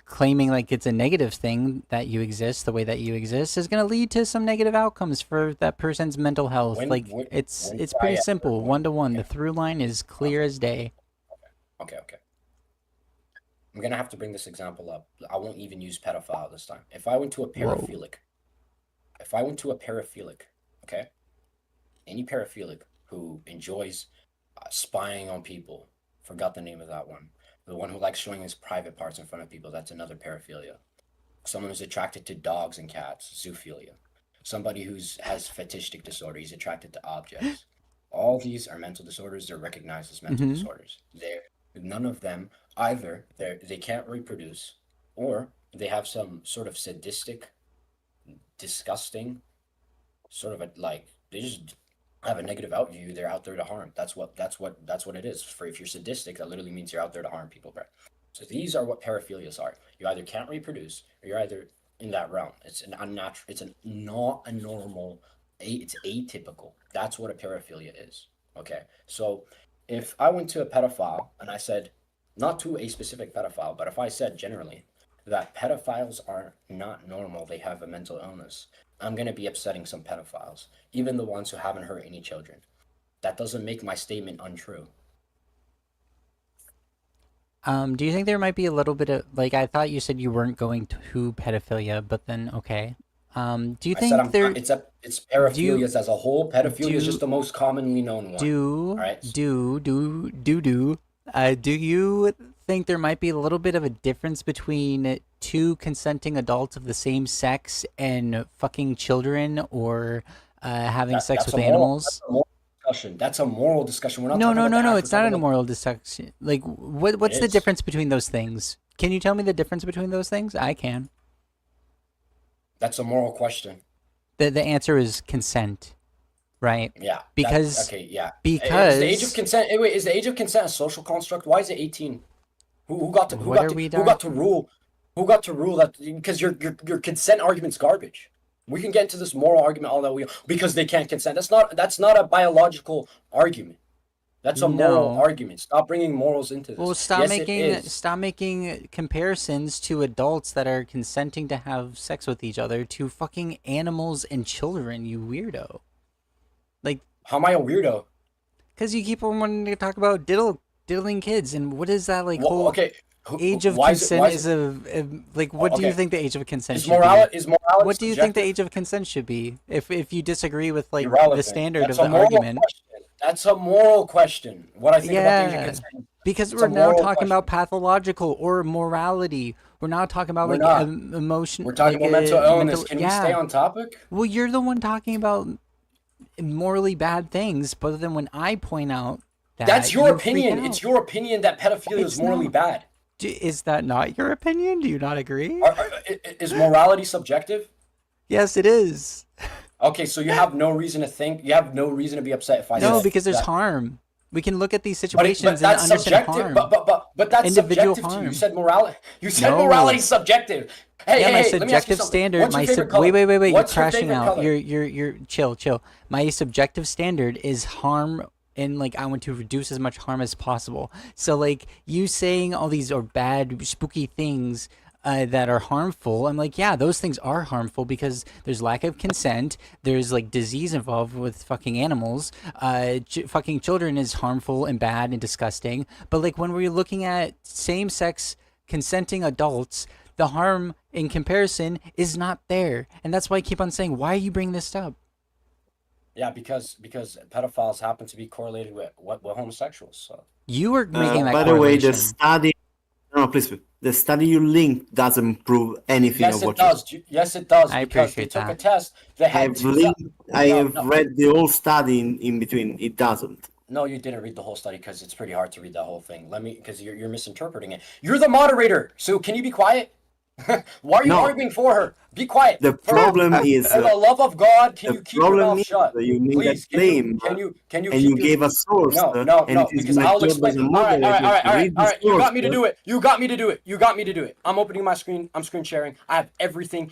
Speaker 1: claiming like it's a negative thing that you exist the way that you exist is going to lead to some negative outcomes for that person's mental health.
Speaker 3: When
Speaker 1: Like
Speaker 3: when when
Speaker 1: it's
Speaker 3: did I
Speaker 1: pretty
Speaker 3: ever
Speaker 1: simple,
Speaker 3: when
Speaker 1: 1 to 1. The
Speaker 3: okay,
Speaker 1: through line is clear
Speaker 3: okay,
Speaker 1: as day.
Speaker 3: okay. I'm gonna have to bring this example up. I won't even use pedophile this time.
Speaker 1: Whoa.
Speaker 3: If I went to a paraphilic, okay, any paraphilic who enjoys spying on people, forgot the name of that one. The one who likes showing his private parts in front of people, that's another paraphilia. Someone who's attracted to dogs and cats, zoophilia. Somebody who's has fetishistic disorder, he's attracted to objects. All these are mental disorders. They're recognized as mental
Speaker 1: Mhm.
Speaker 3: disorders. None of them either they can't reproduce, or they have some sort of sadistic, disgusting sort of a like they just have a negative outview. They're out there to harm. That's what it is. For if you're sadistic, that literally means you're out there to harm people, bro. So these are what paraphilias are. You either can't reproduce, or you're either in that realm. It's an unnatural. It's not a normal. It's atypical. That's what a paraphilia is. Okay. So if I went to a pedophile and I said, not to a specific pedophile, but if I said generally, that pedophiles are not normal, they have a mental illness, I'm going to be upsetting some pedophiles, even the ones who haven't hurt any children. That doesn't make my statement untrue.
Speaker 1: Do you think there might be a little bit of, like, I thought you said you weren't going to pedophilia, but then okay. Do you
Speaker 3: I said
Speaker 1: think there
Speaker 3: it's paraphilias as a whole. Pedophilia is
Speaker 1: do-
Speaker 3: just the most commonly known one.
Speaker 1: do
Speaker 3: Alright?
Speaker 1: do you think there might be a little bit of a difference between two consenting adults of the same sex and fucking children, or having sex
Speaker 3: That's
Speaker 1: with
Speaker 3: a moral,
Speaker 1: animals?
Speaker 3: that's a moral discussion. That's a moral discussion. We're not
Speaker 1: No,
Speaker 3: talking
Speaker 1: no,
Speaker 3: about
Speaker 1: no,
Speaker 3: the
Speaker 1: no.
Speaker 3: act,
Speaker 1: It's
Speaker 3: we're
Speaker 1: not
Speaker 3: talking
Speaker 1: a
Speaker 3: about
Speaker 1: moral dissection. Like, what's
Speaker 3: it
Speaker 1: the
Speaker 3: is.
Speaker 1: difference between those things? Can you tell me the difference between those things? I can.
Speaker 3: That's a moral question.
Speaker 1: The answer is consent, right?
Speaker 3: Yeah.
Speaker 1: Because
Speaker 3: okay, yeah.
Speaker 1: because
Speaker 3: Is the age of consent wait, is the age of consent a social construct? Why is it 18? Who got to
Speaker 1: What are we
Speaker 3: rule that, because your consent argument's garbage. We can get into this moral argument all that we because they can't consent. That's not a biological argument. That's a moral
Speaker 1: No.
Speaker 3: argument. Stop bringing morals into this.
Speaker 1: Well,
Speaker 3: Yes, it is.
Speaker 1: stop making comparisons to adults that are consenting to have sex with each other to fucking animals and children, you weirdo. Like,
Speaker 3: How am I a weirdo?
Speaker 1: because you keep on wanting to talk about diddling kids, and what is that like
Speaker 3: Well,
Speaker 1: whole
Speaker 3: okay.
Speaker 1: age of
Speaker 3: why is it-
Speaker 1: consent
Speaker 3: why
Speaker 1: is like? What do you
Speaker 3: okay.
Speaker 1: think the age of consent
Speaker 3: Is
Speaker 1: should be?
Speaker 3: morality
Speaker 1: What do you think the
Speaker 3: subjective?
Speaker 1: age of consent should be? If you disagree with like the
Speaker 3: Irrelevant.
Speaker 1: standard
Speaker 3: That's
Speaker 1: of
Speaker 3: a
Speaker 1: the
Speaker 3: moral
Speaker 1: argument,
Speaker 3: question. That's a moral question. What I think about the age of
Speaker 1: yeah,
Speaker 3: consent.
Speaker 1: because
Speaker 3: It's
Speaker 1: we're
Speaker 3: a
Speaker 1: now
Speaker 3: moral
Speaker 1: talking about
Speaker 3: question.
Speaker 1: pathological or morality. We're now talking about
Speaker 3: We're
Speaker 1: like
Speaker 3: not.
Speaker 1: emotion,
Speaker 3: We're talking
Speaker 1: like
Speaker 3: about mental illness. Can we stay
Speaker 1: yeah.
Speaker 3: on topic?
Speaker 1: Well, you're the one talking about morally bad things, but then when I point out that
Speaker 3: That's your
Speaker 1: you freak
Speaker 3: opinion.
Speaker 1: out.
Speaker 3: It's your opinion that pedophilia is
Speaker 1: It's
Speaker 3: morally
Speaker 1: not.
Speaker 3: bad.
Speaker 1: Is that not your opinion? Do you not agree?
Speaker 3: Is morality subjective?
Speaker 1: Yes, it is.
Speaker 3: Okay, so you have no reason to think. You have no reason to be upset if I
Speaker 1: No,
Speaker 3: say
Speaker 1: because there's
Speaker 3: that.
Speaker 1: harm. We can look at these
Speaker 3: But
Speaker 1: situations and
Speaker 3: that's
Speaker 1: understand
Speaker 3: subjective.
Speaker 1: harm.
Speaker 3: But that's
Speaker 1: Individual
Speaker 3: subjective to you.
Speaker 1: harm.
Speaker 3: You said morality. You said
Speaker 1: No.
Speaker 3: morality is subjective. Hey,
Speaker 1: Yeah,
Speaker 3: hey,
Speaker 1: my
Speaker 3: hey, let me ask you
Speaker 1: subjective
Speaker 3: something.
Speaker 1: standard,
Speaker 3: What's your favorite color?
Speaker 1: wait, you're
Speaker 3: What's your
Speaker 1: crashing
Speaker 3: favorite
Speaker 1: out.
Speaker 3: color?
Speaker 1: You're chill. My subjective standard is harm, and like I want to reduce as much harm as possible. So like you saying all these are bad, spooky things that are harmful, I'm like, yeah, those things are harmful because there's lack of consent. There's like disease involved with fucking animals. Fucking children is harmful and bad and disgusting. But like when we're looking at same-sex consenting adults, the harm in comparison is not there, and that's why I keep on saying, why are you bringing this up?
Speaker 3: Yeah, because pedophiles happen to be correlated with homosexuals. So
Speaker 1: You were making that
Speaker 2: By the way,
Speaker 1: correlation.
Speaker 2: the study. No, please. The study you linked doesn't prove anything
Speaker 3: yes,
Speaker 2: of
Speaker 3: it
Speaker 2: what
Speaker 3: does. Yes, it does.
Speaker 1: I
Speaker 3: Because they
Speaker 1: appreciate
Speaker 3: took a
Speaker 1: that.
Speaker 3: test. They had
Speaker 2: I've
Speaker 3: two.
Speaker 2: linked. I
Speaker 3: No,
Speaker 2: have
Speaker 3: no.
Speaker 2: read the whole study in between. It doesn't.
Speaker 3: No, you didn't read the whole study because it's pretty hard to read that whole thing. Because you're misinterpreting it. You're the moderator, so can you be quiet? Why are you
Speaker 2: No.
Speaker 3: arguing for her? Be quiet.
Speaker 2: The problem is.
Speaker 3: For the love of God, can
Speaker 2: The
Speaker 3: you keep your
Speaker 2: problem
Speaker 3: mouth
Speaker 2: is
Speaker 3: shut?
Speaker 2: that you made
Speaker 3: Please,
Speaker 2: that claim,
Speaker 3: can you
Speaker 2: and
Speaker 3: keep
Speaker 2: you
Speaker 3: your
Speaker 2: gave a source,
Speaker 3: no,
Speaker 2: and it is
Speaker 3: because
Speaker 2: my
Speaker 3: I'll
Speaker 2: job
Speaker 3: explain.
Speaker 2: as a
Speaker 3: All right,
Speaker 2: moderator to read the
Speaker 3: all right. You
Speaker 2: source.
Speaker 3: got me to do it. You got me to do it. You got me to do it. I'm opening my screen. I'm screen sharing. I have everything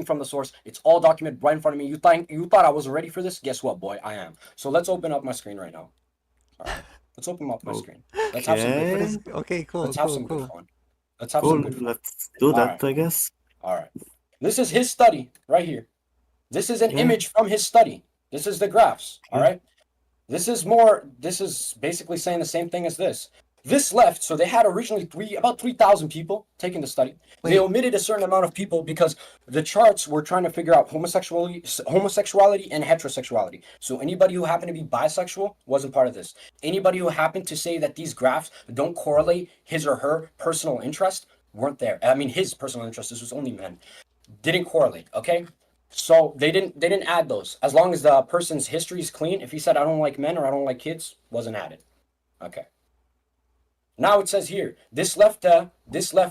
Speaker 3: from the source. It's all documented right in front of me. You thought I wasn't ready for this? Guess what, boy? I am. So let's open up my screen right now. All right. Let's open up my screen. Let's have some good
Speaker 2: Okay.
Speaker 3: fun.
Speaker 1: Okay, cool.
Speaker 3: Let's have some good fun. Let's have
Speaker 2: Cool.
Speaker 3: some good fun.
Speaker 2: Let's do
Speaker 3: All
Speaker 2: that,
Speaker 3: right.
Speaker 2: I guess.
Speaker 3: All right. This is his study right here. This is an
Speaker 2: Yeah.
Speaker 3: image from his study. This is the graphs. All
Speaker 2: Yeah.
Speaker 3: right. This is basically saying the same thing as this. This left, so they had originally about 3,000 people taking the study.
Speaker 1: Wait.
Speaker 3: They omitted a certain amount of people because the charts were trying to figure out homosexuality and heterosexuality. So anybody who happened to be bisexual wasn't part of this. Anybody who happened to say that these graphs don't correlate his or her personal interest weren't there. I mean, his personal interest, this was only men, didn't correlate, okay? So they didn't add those. As long as the person's history is clean, if he said I don't like men or I don't like kids, wasn't added. Okay. Now it says here, this left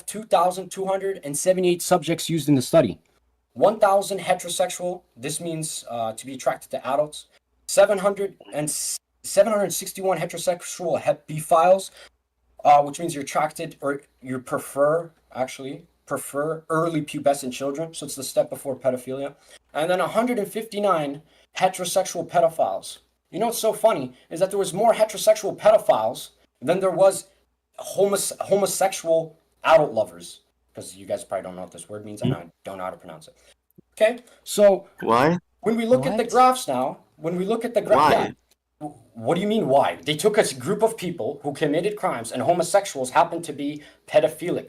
Speaker 3: 2,278 subjects used in the study. 1,000 heterosexual, this means to be attracted to adults. 761 heterosexual hepiphiles, which means you're attracted or you prefer early pubescent children, so it's the step before pedophilia. And then 159 heterosexual pedophiles. You know what's so funny is that there was more heterosexual pedophiles than there was homosexual adult lovers. because you guys probably don't know what this word means, and I don't know how to pronounce it. Okay, so
Speaker 2: Why?
Speaker 3: when we look at the
Speaker 1: What?
Speaker 3: graphs now, when we look at the graph,
Speaker 2: Why?
Speaker 3: yeah. What do you mean why? They took a group of people who committed crimes, and homosexuals happened to be pedophilic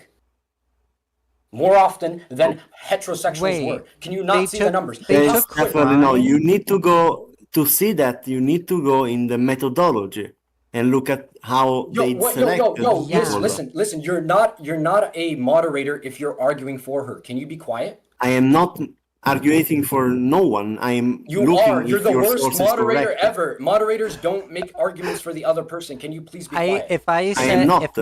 Speaker 3: more often than heterosexuals
Speaker 1: Wait,
Speaker 3: were. Can you
Speaker 1: they
Speaker 3: not see the
Speaker 1: took
Speaker 3: numbers?
Speaker 1: they
Speaker 2: There's
Speaker 1: took
Speaker 2: definitely no.
Speaker 1: crime.
Speaker 2: You need to go to see that. You need to go in the methodology and look at how
Speaker 3: Yo,
Speaker 2: they
Speaker 3: what, yo,
Speaker 2: selected
Speaker 1: Yeah.
Speaker 3: listen,
Speaker 2: people.
Speaker 3: listen. You're not a moderator if you're arguing for her. Can you be quiet?
Speaker 2: I am not arguing for no one. I am
Speaker 3: You are.
Speaker 2: looking
Speaker 3: You're
Speaker 2: if
Speaker 3: the
Speaker 2: your
Speaker 3: worst
Speaker 2: source is
Speaker 3: moderator
Speaker 2: correct.
Speaker 3: ever. Moderators don't make arguments for the other person. Can you please be quiet?
Speaker 1: If I
Speaker 2: I am
Speaker 1: said
Speaker 2: not.
Speaker 1: if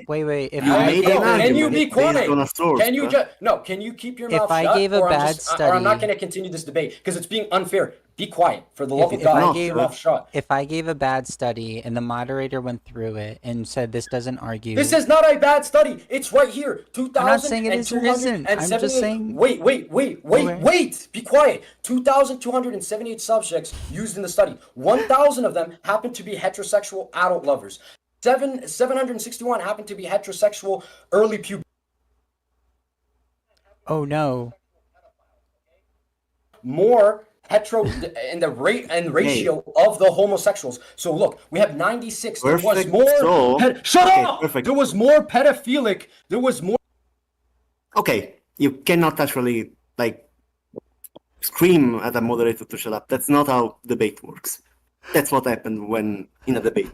Speaker 1: wait, if
Speaker 2: You
Speaker 1: I
Speaker 2: made
Speaker 1: gave
Speaker 2: an
Speaker 3: Yo, can you
Speaker 2: argument
Speaker 3: be
Speaker 2: based on
Speaker 3: quiet?
Speaker 2: a source.
Speaker 3: Can you just no? Can you keep your
Speaker 1: if
Speaker 3: mouth
Speaker 1: I
Speaker 3: shut,
Speaker 1: gave a
Speaker 3: or
Speaker 1: bad
Speaker 3: I'm not
Speaker 1: study,
Speaker 3: going to continue this debate because it's being unfair. Be quiet, for the
Speaker 1: if
Speaker 3: love of
Speaker 1: if I
Speaker 3: God.
Speaker 2: not,
Speaker 3: Keep your
Speaker 1: gave
Speaker 3: mouth shut.
Speaker 1: if I gave a bad study and the moderator went through it and said this doesn't argue,
Speaker 3: This is not a bad study. It's right here.
Speaker 1: I'm not saying it is or isn't. I'm just
Speaker 3: 2,278.
Speaker 1: saying. Okay.
Speaker 3: Wait. Be quiet. 2,278 subjects used in the study. 1,000 of them happened to be heterosexual adult lovers. 761 happened to be heterosexual early puberty.
Speaker 1: Oh no.
Speaker 3: More hetero in the rate and
Speaker 2: Okay,
Speaker 3: ratio of the homosexuals. So look, we have 96. There was
Speaker 2: perfect.
Speaker 3: more.
Speaker 2: So,
Speaker 3: Shut
Speaker 2: okay,
Speaker 3: up!
Speaker 2: perfect.
Speaker 3: There was more pedophilic. There was more.
Speaker 2: Okay, you cannot actually like scream at a moderator to shut up. That's not how debate works. That's what happened when in a debate.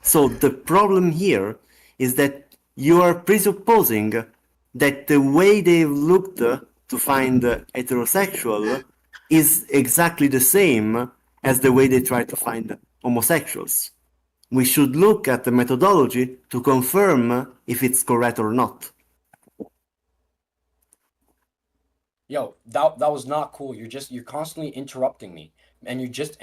Speaker 2: So the problem here is that you are presupposing that the way they looked to find heterosexual is exactly the same as the way they try to find homosexuals. We should look at the methodology to confirm if it's correct or not.
Speaker 3: Yo, that was not cool. You're constantly interrupting me, and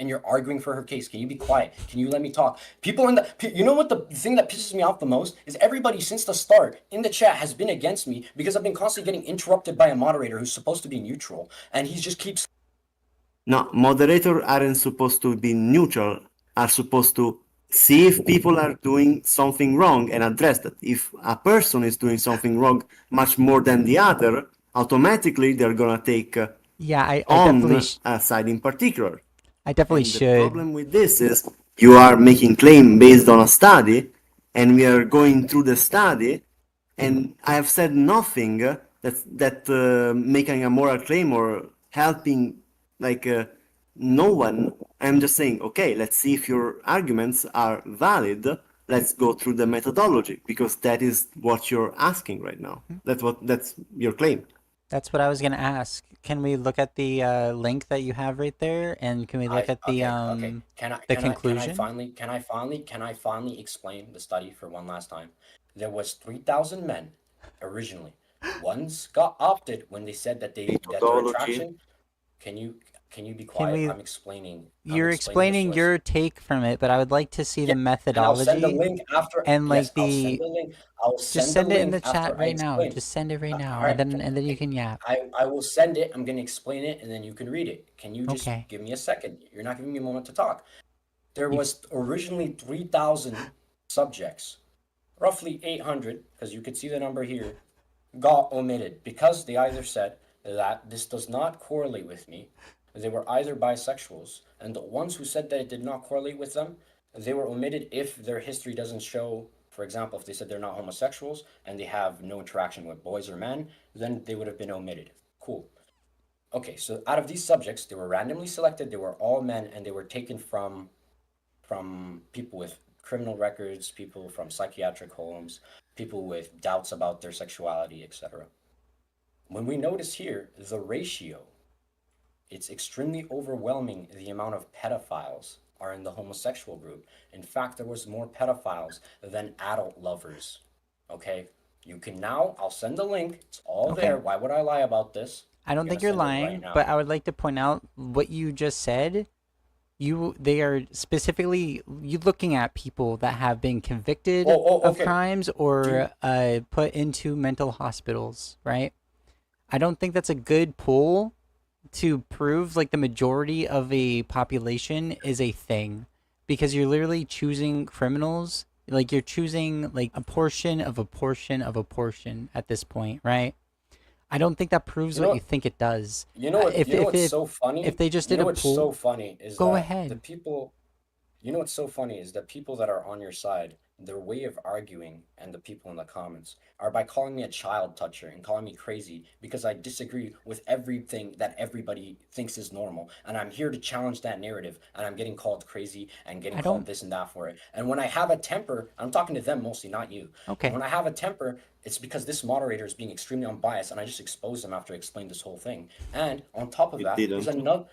Speaker 3: you're arguing for her case. Can you be quiet? Can you let me talk? You know what the thing that pisses me off the most is everybody since the start in the chat has been against me because I've been constantly getting interrupted by a moderator who's supposed to be neutral, and he just keeps.
Speaker 2: No, moderators aren't supposed to be neutral, are supposed to see if people are doing something wrong and address that. If a person is doing something wrong much more than the other, automatically they're gonna take
Speaker 1: Yeah, I
Speaker 2: on
Speaker 1: definitely
Speaker 2: a side in particular.
Speaker 1: I definitely
Speaker 2: And the
Speaker 1: should.
Speaker 2: problem with this is you are making claim based on a study, and we are going through the study, and I have said nothing that making a moral claim or helping like no one. I'm just saying, okay, let's see if your arguments are valid. Let's go through the methodology because that is what you're asking right now. That's your claim.
Speaker 1: That's what I was gonna ask. Can we look at the link that you have right there, and can we look at the
Speaker 3: Okay.
Speaker 1: the conclusion?
Speaker 3: Can I finally explain the study for one last time? There was 3,000 men originally. Ones got opted when they said that their
Speaker 2: Methodology.
Speaker 3: attraction. Can you be quiet?
Speaker 1: we-
Speaker 3: I'm explaining.
Speaker 1: You're
Speaker 3: the
Speaker 1: explaining
Speaker 3: source.
Speaker 1: your take from it, but I would like to see the
Speaker 3: And I'll send the
Speaker 1: methodology
Speaker 3: link after.
Speaker 1: and
Speaker 3: Yes,
Speaker 1: like
Speaker 3: I'll send
Speaker 1: the.
Speaker 3: the link. I'll
Speaker 1: Just
Speaker 3: send
Speaker 1: send
Speaker 3: the
Speaker 1: it in
Speaker 3: link
Speaker 1: the chat
Speaker 3: after I
Speaker 1: right now.
Speaker 3: explain.
Speaker 1: Just send it right now,
Speaker 3: Alright,
Speaker 1: and then you can yap.
Speaker 3: I will send it. I'm gonna explain it, and then you can read it. Can you just
Speaker 1: Okay.
Speaker 3: give me a second? You're not giving me a moment to talk. There
Speaker 1: You-
Speaker 3: was originally 3,000 subjects, roughly 800, because you could see the number here, got omitted because they either said that this does not correlate with me, they were either bisexuals, and the ones who said that it did not correlate with them, they were omitted if their history doesn't show. For example, if they said they're not homosexuals and they have no interaction with boys or men, then they would have been omitted. Cool. Okay, so out of these subjects, they were randomly selected. They were all men, and they were taken from people with criminal records, people from psychiatric homes, people with doubts about their sexuality, etc. When we notice here, the ratio, it's extremely overwhelming the amount of pedophiles are in the homosexual group. In fact, there was more pedophiles than adult lovers. Okay? You can now, I'll send the link. It's all
Speaker 1: Okay.
Speaker 3: there. Why would I lie about this?
Speaker 1: I don't
Speaker 3: I'm
Speaker 1: think
Speaker 3: gonna
Speaker 1: you're
Speaker 3: send it right
Speaker 1: lying,
Speaker 3: now.
Speaker 1: but I would like to point out what you just said. They are specifically you looking at people that have been convicted of
Speaker 3: Okay.
Speaker 1: crimes or put into mental hospitals, right? I don't think that's a good pool to prove like the majority of a population is a thing because you're literally choosing criminals Like you're choosing like a portion of a portion of a portion at this point, right? I don't think that proves
Speaker 3: You know
Speaker 1: what you
Speaker 3: what?
Speaker 1: think it does.
Speaker 3: You know what?
Speaker 1: If
Speaker 3: You know
Speaker 1: if
Speaker 3: what's
Speaker 1: if
Speaker 3: so
Speaker 1: if
Speaker 3: funny?
Speaker 1: they just
Speaker 3: You
Speaker 1: did
Speaker 3: know
Speaker 1: a
Speaker 3: what's so
Speaker 1: pool,
Speaker 3: funny is
Speaker 1: go
Speaker 3: that the
Speaker 1: ahead.
Speaker 3: people. You know what's so funny is that people that are on your side, their way of arguing, and the people in the comments are by calling me a child toucher and calling me crazy because I disagree with everything that everybody thinks is normal. And I'm here to challenge that narrative. And I'm getting called crazy and getting
Speaker 1: I
Speaker 3: called
Speaker 1: don't.
Speaker 3: this and that for it. And when I have a temper, I'm talking to them mostly, not you. And
Speaker 1: Okay.
Speaker 3: when I have a temper, it's because this moderator is being extremely unbiased and I just expose them after I explain this whole thing. And on top of
Speaker 2: You
Speaker 3: that, there's
Speaker 2: didn't.
Speaker 3: another.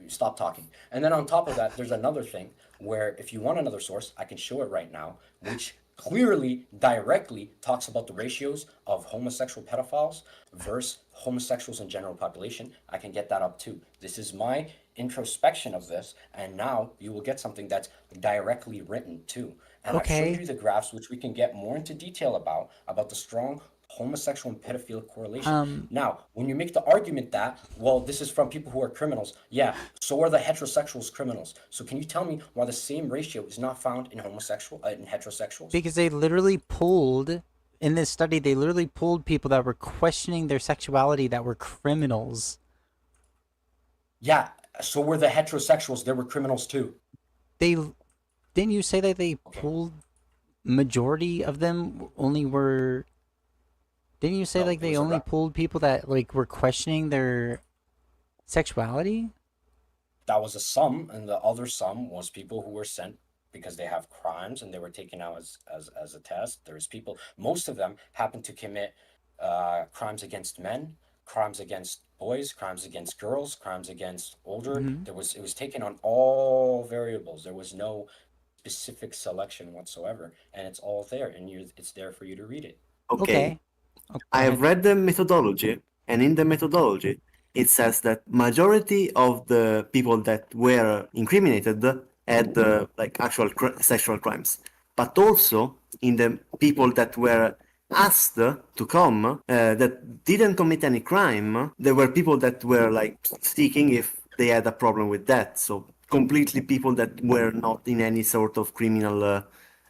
Speaker 3: Stop talking. And then on top of that, there's another thing where if you want another source, I can show it right now, which clearly, directly talks about the ratios of homosexual pedophiles versus homosexuals in general population. I can get that up too. This is my introspection of this, and now you will get something that's directly written too. And I've showed
Speaker 1: Okay.
Speaker 3: you the graphs, which we can get more into detail about the strong homosexual and pedophilic correlation.
Speaker 1: Um.
Speaker 3: Now, when you make the argument that, well, this is from people who are criminals, yeah, so are the heterosexuals criminals. So can you tell me why the same ratio is not found in in heterosexuals?
Speaker 1: Because they literally pulled in this study. They literally pulled people that were questioning their sexuality that were criminals.
Speaker 3: Yeah, so were the heterosexuals. They were criminals too.
Speaker 1: They didn't you say that they
Speaker 3: Okay.
Speaker 1: pulled majority of them only were didn't you say
Speaker 3: No,
Speaker 1: like
Speaker 3: it
Speaker 1: they
Speaker 3: was a
Speaker 1: only pulled people that like were questioning their sexuality?
Speaker 3: that was a sum, and the other sum was people who were sent because they have crimes and they were taken out as a test. There's people, most of them happen to commit crimes against men, crimes against boys, crimes against girls, crimes against older.
Speaker 1: Hmm.
Speaker 3: It was taken on all variables. There was no specific selection whatsoever, and it's all there, and it's there for you to read it.
Speaker 2: Okay.
Speaker 1: Okay. Oh, go
Speaker 2: I have
Speaker 1: ahead.
Speaker 2: read the methodology, and in the methodology, it says that majority of the people that were incriminated had like actual sexual crimes, but also in the people that were asked to come that didn't commit any crime, there were people that were like seeking if they had a problem with that. So completely people that were not in any sort of criminal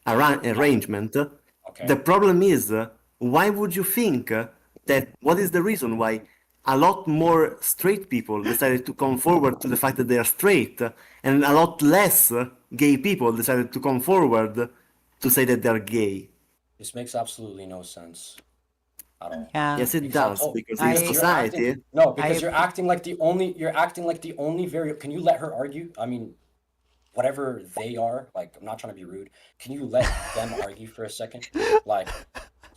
Speaker 3: Yeah.
Speaker 2: arrangement. The
Speaker 3: Okay.
Speaker 2: problem is, why would you think that? What is the reason why a lot more straight people decided to come forward to the fact that they are straight, and a lot less gay people decided to come forward to say that they're gay?
Speaker 3: This makes absolutely no sense at all.
Speaker 1: Yeah.
Speaker 2: Yes, it
Speaker 3: Because I
Speaker 2: does,
Speaker 3: told
Speaker 2: because in
Speaker 3: because
Speaker 1: I
Speaker 3: you're acting
Speaker 2: society,
Speaker 3: no,
Speaker 1: I
Speaker 3: because you're acting like the only very can you let her argue? I mean, whatever they are, like I'm not trying to be rude. Can you let them argue for a second? Like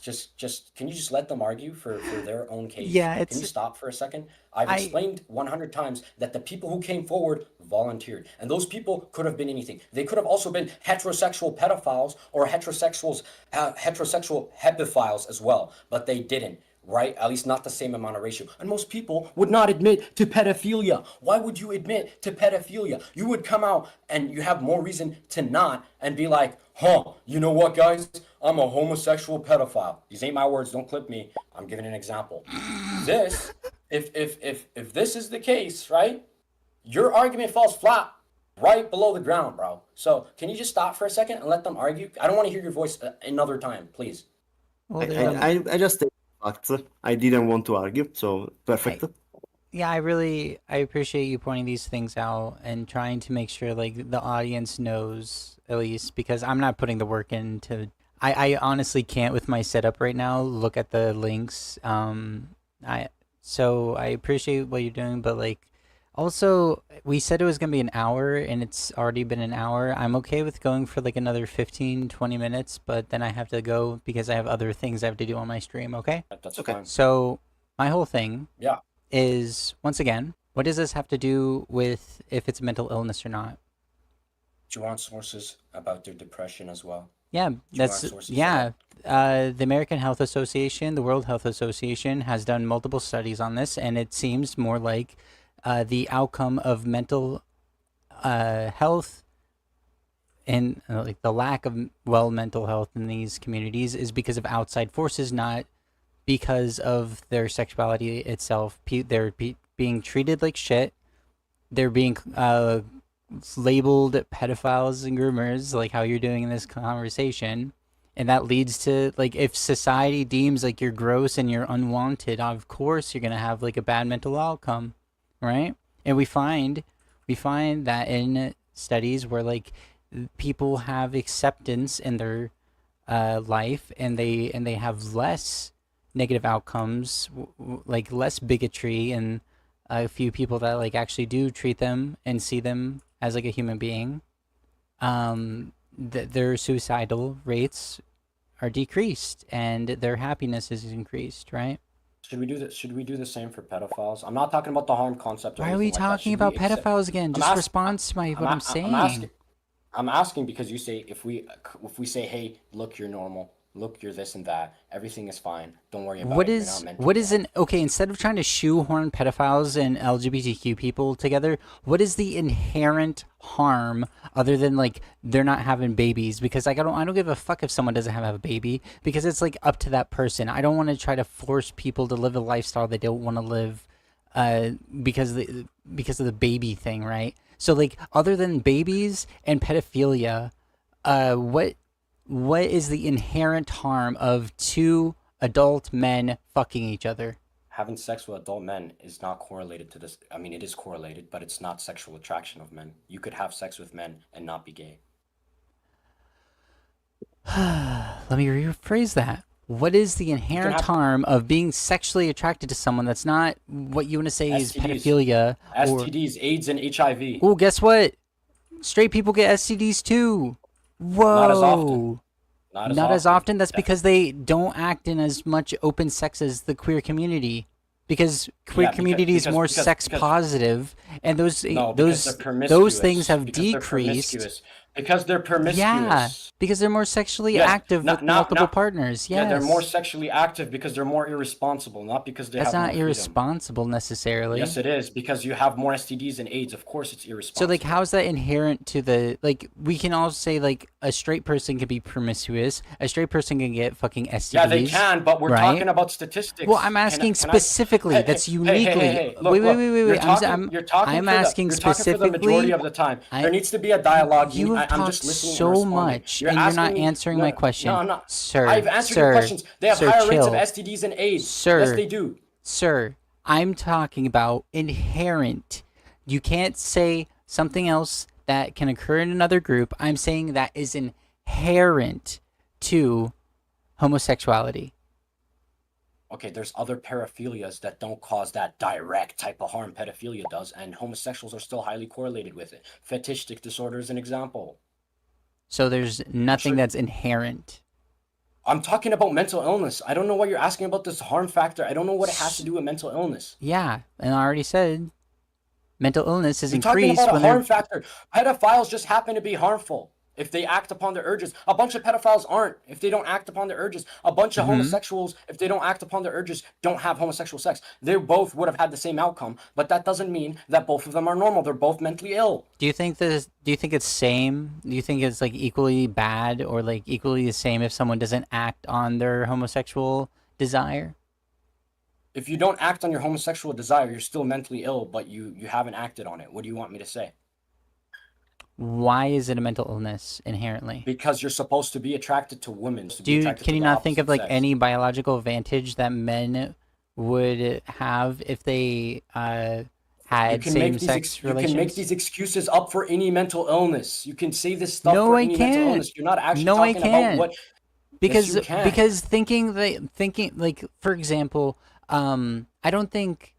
Speaker 3: just can you just let them argue for their own case?
Speaker 1: yeah,
Speaker 3: Can you
Speaker 1: it's
Speaker 3: stop for a second? I've
Speaker 1: I
Speaker 3: explained 100 times that the people who came forward volunteered, and those people could have been anything. They could have also been heterosexual pedophiles or heterosexual hebephiles as well, but they didn't. Right? At least not the same amount of ratio. And most people would not admit to pedophilia. Why would you admit to pedophilia? You would come out and you have more reason to not and be like, huh, you know what, guys? I'm a homosexual pedophile. These ain't my words. Don't clip me. I'm giving an example. This, if this is the case, right? Your argument falls flat right below the ground, bro. So can you just stop for a second and let them argue? I don't want to hear your voice another time, please.
Speaker 1: well
Speaker 2: I,
Speaker 1: there
Speaker 3: Another
Speaker 2: I,
Speaker 3: time.
Speaker 2: I I just state facts. I didn't want to argue, so
Speaker 1: I
Speaker 2: perfect.
Speaker 1: yeah, I appreciate you pointing these things out and trying to make sure like the audience knows at least because I'm not putting the work into I honestly can't with my setup right now look at the links. I so I appreciate what you're doing, but like also we said it was gonna be an hour and it's already been an hour. I'm okay with going for like another 15-20 minutes, but then I have to go because I have other things I have to do on my stream, okay?
Speaker 3: That's
Speaker 2: Okay.
Speaker 3: fine.
Speaker 1: So my whole thing
Speaker 3: Yeah.
Speaker 1: is once again, what does this have to do with if it's mental illness or not?
Speaker 3: Do you want sources about their depression as well?
Speaker 1: Yeah,
Speaker 3: Do you want
Speaker 1: that's
Speaker 3: sources
Speaker 1: yeah.
Speaker 3: about
Speaker 1: The American Health Association, the World Health Association, has done multiple studies on this, and it seems more like the outcome of mental health and like the lack of mental health in these communities is because of outside forces, not because of their sexuality itself. They're being treated like shit. They're being labeled pedophiles and groomers, like how you're doing in this conversation, and that leads to, like, if society deems like you're gross and you're unwanted, of course you're gonna have like a bad mental outcome, right? And we find that in studies where like people have acceptance in their life, and they have less negative outcomes, like less bigotry, and a few people that like actually do treat them and see them as like a human being, their suicidal rates are decreased and their happiness is increased, right?
Speaker 3: Should we do that? Should we do the same for pedophiles? I'm not talking about the harm concept or
Speaker 1: Why are we
Speaker 3: anything like that.
Speaker 1: talking
Speaker 3: Should we
Speaker 1: about
Speaker 3: accept?
Speaker 1: pedophiles again?
Speaker 3: I'm
Speaker 1: Just
Speaker 3: asking.
Speaker 1: respond to what I'm
Speaker 3: I'm asking.
Speaker 1: saying.
Speaker 3: I'm asking because you say if we say, hey, look, you're normal, look, you're this and that, everything is fine. Don't worry about
Speaker 1: What
Speaker 3: it. You're not
Speaker 1: is
Speaker 3: mentally
Speaker 1: what is
Speaker 3: ill.
Speaker 1: an okay, instead of trying to shoehorn pedophiles and LGBTQ people together, what is the inherent harm other than like they're not having babies? Because like I don't give a fuck if someone doesn't have a baby, because it's like up to that person. I don't want to try to force people to live a lifestyle they don't want to live, uh because of the baby thing, right? So like other than babies and pedophilia, what is the inherent harm of two adult men fucking each other?
Speaker 3: Having sex with adult men is not correlated to this. I mean, it is correlated, but it's not sexual attraction of men. You could have sex with men and not be gay.
Speaker 1: Let me rephrase that. What is the
Speaker 3: You can
Speaker 1: inherent
Speaker 3: have
Speaker 1: harm of being sexually attracted to someone that's not what you want to say is
Speaker 3: STDs,
Speaker 1: pedophilia? Or
Speaker 3: STDs, AIDS, and HIV.
Speaker 1: oh, guess what? Straight people get STDs too.
Speaker 3: Not as often.
Speaker 1: Whoa.
Speaker 3: Not as
Speaker 1: Not as
Speaker 3: often.
Speaker 1: often. That's because they don't act in as much open sex as the queer community. Because queer
Speaker 3: Yeah,
Speaker 1: community is more sex
Speaker 3: because
Speaker 1: positive, and those
Speaker 3: no, because they're
Speaker 1: those things
Speaker 3: promiscuous.
Speaker 1: have
Speaker 3: Because they're
Speaker 1: decreased.
Speaker 3: promiscuous. Because they're
Speaker 1: Yeah,
Speaker 3: promiscuous.
Speaker 1: because they're more sexually
Speaker 3: Yes,
Speaker 1: active with multiple partners.
Speaker 3: yeah, they're more
Speaker 1: Yes.
Speaker 3: sexually active because they're more irresponsible, not because they
Speaker 1: That's
Speaker 3: have more
Speaker 1: not
Speaker 3: freedom.
Speaker 1: irresponsible
Speaker 3: Yes,
Speaker 1: necessarily.
Speaker 3: it is because you have more STDs and AIDS. Of course, it's
Speaker 1: So like
Speaker 3: irresponsible.
Speaker 1: how's that inherent to the, like, we can all say like a straight person can be promiscuous, a straight person can get fucking
Speaker 3: Yeah, they
Speaker 1: STDs,
Speaker 3: can, but we're
Speaker 1: right?
Speaker 3: talking about statistics.
Speaker 1: Well, I'm asking
Speaker 3: Can I?
Speaker 1: specifically.
Speaker 3: Hey,
Speaker 1: That's
Speaker 3: hey, hey, hey, hey,
Speaker 1: uniquely.
Speaker 3: hey! Look,
Speaker 1: Wait, wait,
Speaker 3: look.
Speaker 1: wait, wait,
Speaker 3: You're
Speaker 1: wait.
Speaker 3: talking. You're talking
Speaker 1: I'm
Speaker 3: for the.
Speaker 1: asking
Speaker 3: You're talking for the majority
Speaker 1: specifically.
Speaker 3: of the time. There
Speaker 1: I
Speaker 3: needs to be a dialogue.
Speaker 1: You have
Speaker 3: I'm
Speaker 1: talked
Speaker 3: just listening and
Speaker 1: so
Speaker 3: responding.
Speaker 1: much,
Speaker 3: You're
Speaker 1: and you're not
Speaker 3: asking me.
Speaker 1: answering my
Speaker 3: No,
Speaker 1: question,
Speaker 3: I'm not.
Speaker 1: sir.
Speaker 3: I've answered your questions. They have
Speaker 1: Sir,
Speaker 3: higher rates of
Speaker 1: chill,
Speaker 3: STDs and AIDS. Yes,
Speaker 1: sir,
Speaker 3: they do.
Speaker 1: sir. I'm talking about inherent. You can't say something else that can occur in another group. I'm saying that is inherent to homosexuality.
Speaker 3: Okay, there's other paraphilias that don't cause that direct type of harm pedophilia does, and homosexuals are still highly correlated with it. Fetishistic disorder is an example.
Speaker 1: So there's
Speaker 3: I'm
Speaker 1: nothing
Speaker 3: sure.
Speaker 1: that's inherent.
Speaker 3: I'm talking about mental illness. I don't know why you're asking about this harm factor. I don't know what it has to do with mental illness.
Speaker 1: Yeah, and I already said mental illness is
Speaker 3: You're talking
Speaker 1: increased
Speaker 3: about a
Speaker 1: when
Speaker 3: harm
Speaker 1: they're.
Speaker 3: factor. Pedophiles just happen to be harmful if they act upon their urges. A bunch of pedophiles aren't if they don't act upon their urges. A bunch of
Speaker 1: Mhm.
Speaker 3: homosexuals, if they don't act upon their urges, don't have homosexual sex. They both would have had the same outcome, but that doesn't mean that both of them are normal. They're both mentally ill.
Speaker 1: Do you think it's same? Do you think it's like equally bad or like equally the same if someone doesn't act on their homosexual desire?
Speaker 3: If you don't act on your homosexual desire, you're still mentally ill, but you haven't acted on it. What do you want me to say?
Speaker 1: Why is it a mental illness inherently?
Speaker 3: Because you're supposed to be attracted to women, to
Speaker 1: Do
Speaker 3: be
Speaker 1: you
Speaker 3: attracted
Speaker 1: can
Speaker 3: to
Speaker 1: you
Speaker 3: the
Speaker 1: not think of
Speaker 3: opposite
Speaker 1: like
Speaker 3: sex.
Speaker 1: any biological advantage that men would have if they
Speaker 3: You
Speaker 1: had
Speaker 3: can make
Speaker 1: same-sex
Speaker 3: you can make
Speaker 1: relations?
Speaker 3: these excuses up for any mental illness. You can say this stuff
Speaker 1: No,
Speaker 3: for
Speaker 1: I
Speaker 3: any mental
Speaker 1: can't.
Speaker 3: illness. You're not actually
Speaker 1: No, I
Speaker 3: talking about
Speaker 1: can't.
Speaker 3: what. Yes,
Speaker 1: Because
Speaker 3: you can.
Speaker 1: thinking like, for example, I don't think,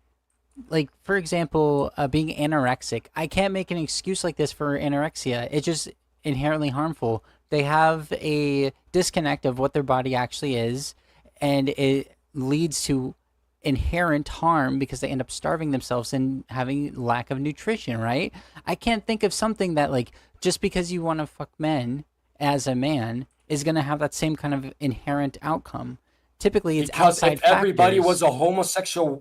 Speaker 1: like, for example, being anorexic, I can't make an excuse like this for anorexia. It's just inherently harmful. They have a disconnect of what their body actually is, and it leads to inherent harm because they end up starving themselves and having lack of nutrition, right? I can't think of something that, like, just because you want to fuck men as a man is going to have that same kind of inherent outcome. Typically, it's
Speaker 3: Because
Speaker 1: outside
Speaker 3: if everybody was
Speaker 1: factors.
Speaker 3: a homosexual,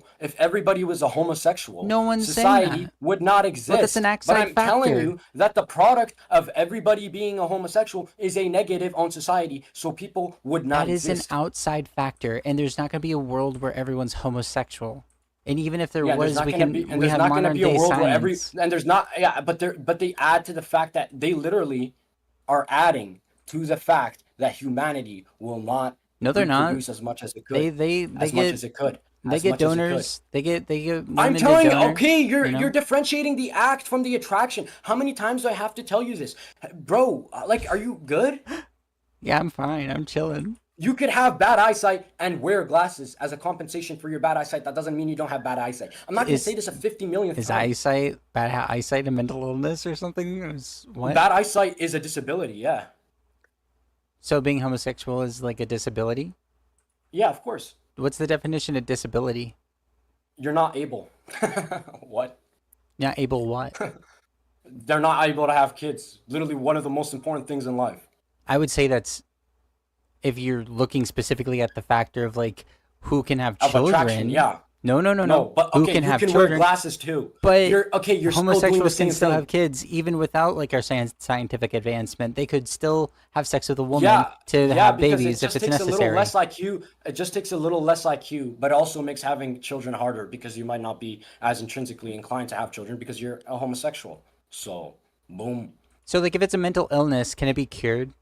Speaker 1: No one's saying
Speaker 3: society
Speaker 1: that.
Speaker 3: would not
Speaker 1: But that's
Speaker 3: exist.
Speaker 1: an
Speaker 3: But
Speaker 1: outside
Speaker 3: I'm telling
Speaker 1: factor.
Speaker 3: you that the product of everybody being a homosexual is a negative on society, so people would not
Speaker 1: That is an
Speaker 3: exist.
Speaker 1: outside factor, and there's not going to be a world where everyone's homosexual. And even if there
Speaker 3: Yeah, there's
Speaker 1: was,
Speaker 3: not
Speaker 1: we
Speaker 3: gonna
Speaker 1: can
Speaker 3: be, and
Speaker 1: we
Speaker 3: there's
Speaker 1: have
Speaker 3: not gonna
Speaker 1: modern
Speaker 3: be a
Speaker 1: day
Speaker 3: world where
Speaker 1: science.
Speaker 3: and there's not, yeah, but they add to the fact that they literally are adding to the fact that humanity will not
Speaker 1: No, they're not.
Speaker 3: reproduce as much as it
Speaker 1: They
Speaker 3: could,
Speaker 1: they they
Speaker 3: as much
Speaker 1: get
Speaker 3: as it could,
Speaker 1: they
Speaker 3: as
Speaker 1: get
Speaker 3: much as it could.
Speaker 1: donors. They get
Speaker 3: I'm
Speaker 1: women to
Speaker 3: telling you,
Speaker 1: donor.
Speaker 3: okay, you're
Speaker 1: You know.
Speaker 3: differentiating the act from the attraction. How many times do I have to tell you this, bro? Like, are you good?
Speaker 1: Yeah, I'm fine. I'm chilling.
Speaker 3: You could have bad eyesight and wear glasses as a compensation for your bad eyesight. That doesn't mean you don't have bad eyesight. I'm not going to say
Speaker 1: Is
Speaker 3: this a 50 millionth
Speaker 1: is
Speaker 3: time.
Speaker 1: bad eyesight a mental illness or something? What?
Speaker 3: Bad eyesight is a disability, yeah.
Speaker 1: So being homosexual is like a disability?
Speaker 3: Yeah, of course.
Speaker 1: What's the definition of disability?
Speaker 3: You're not able. What?
Speaker 1: Not able what?
Speaker 3: They're not able to have kids. Literally one of the most important things in life.
Speaker 1: I would say that's if you're looking specifically at the factor of like who can have
Speaker 3: Of
Speaker 1: children.
Speaker 3: attraction, yeah.
Speaker 1: No.
Speaker 3: No, but
Speaker 1: Who
Speaker 3: okay,
Speaker 1: can
Speaker 3: you
Speaker 1: have
Speaker 3: can wear
Speaker 1: children?
Speaker 3: glasses too.
Speaker 1: But
Speaker 3: You're still doing the
Speaker 1: homosexuals
Speaker 3: same
Speaker 1: can still
Speaker 3: thing.
Speaker 1: have kids even without like our scientific advancement. They could still have sex with a woman
Speaker 3: Yeah,
Speaker 1: to
Speaker 3: yeah,
Speaker 1: have
Speaker 3: because
Speaker 1: babies
Speaker 3: it
Speaker 1: if
Speaker 3: just
Speaker 1: it's
Speaker 3: takes a little
Speaker 1: necessary.
Speaker 3: less IQ. It just takes a little less IQ, but also makes having children harder because you might not be as intrinsically inclined to have children because you're a homosexual. So, boom.
Speaker 1: So like if it's a mental illness, can it be cured?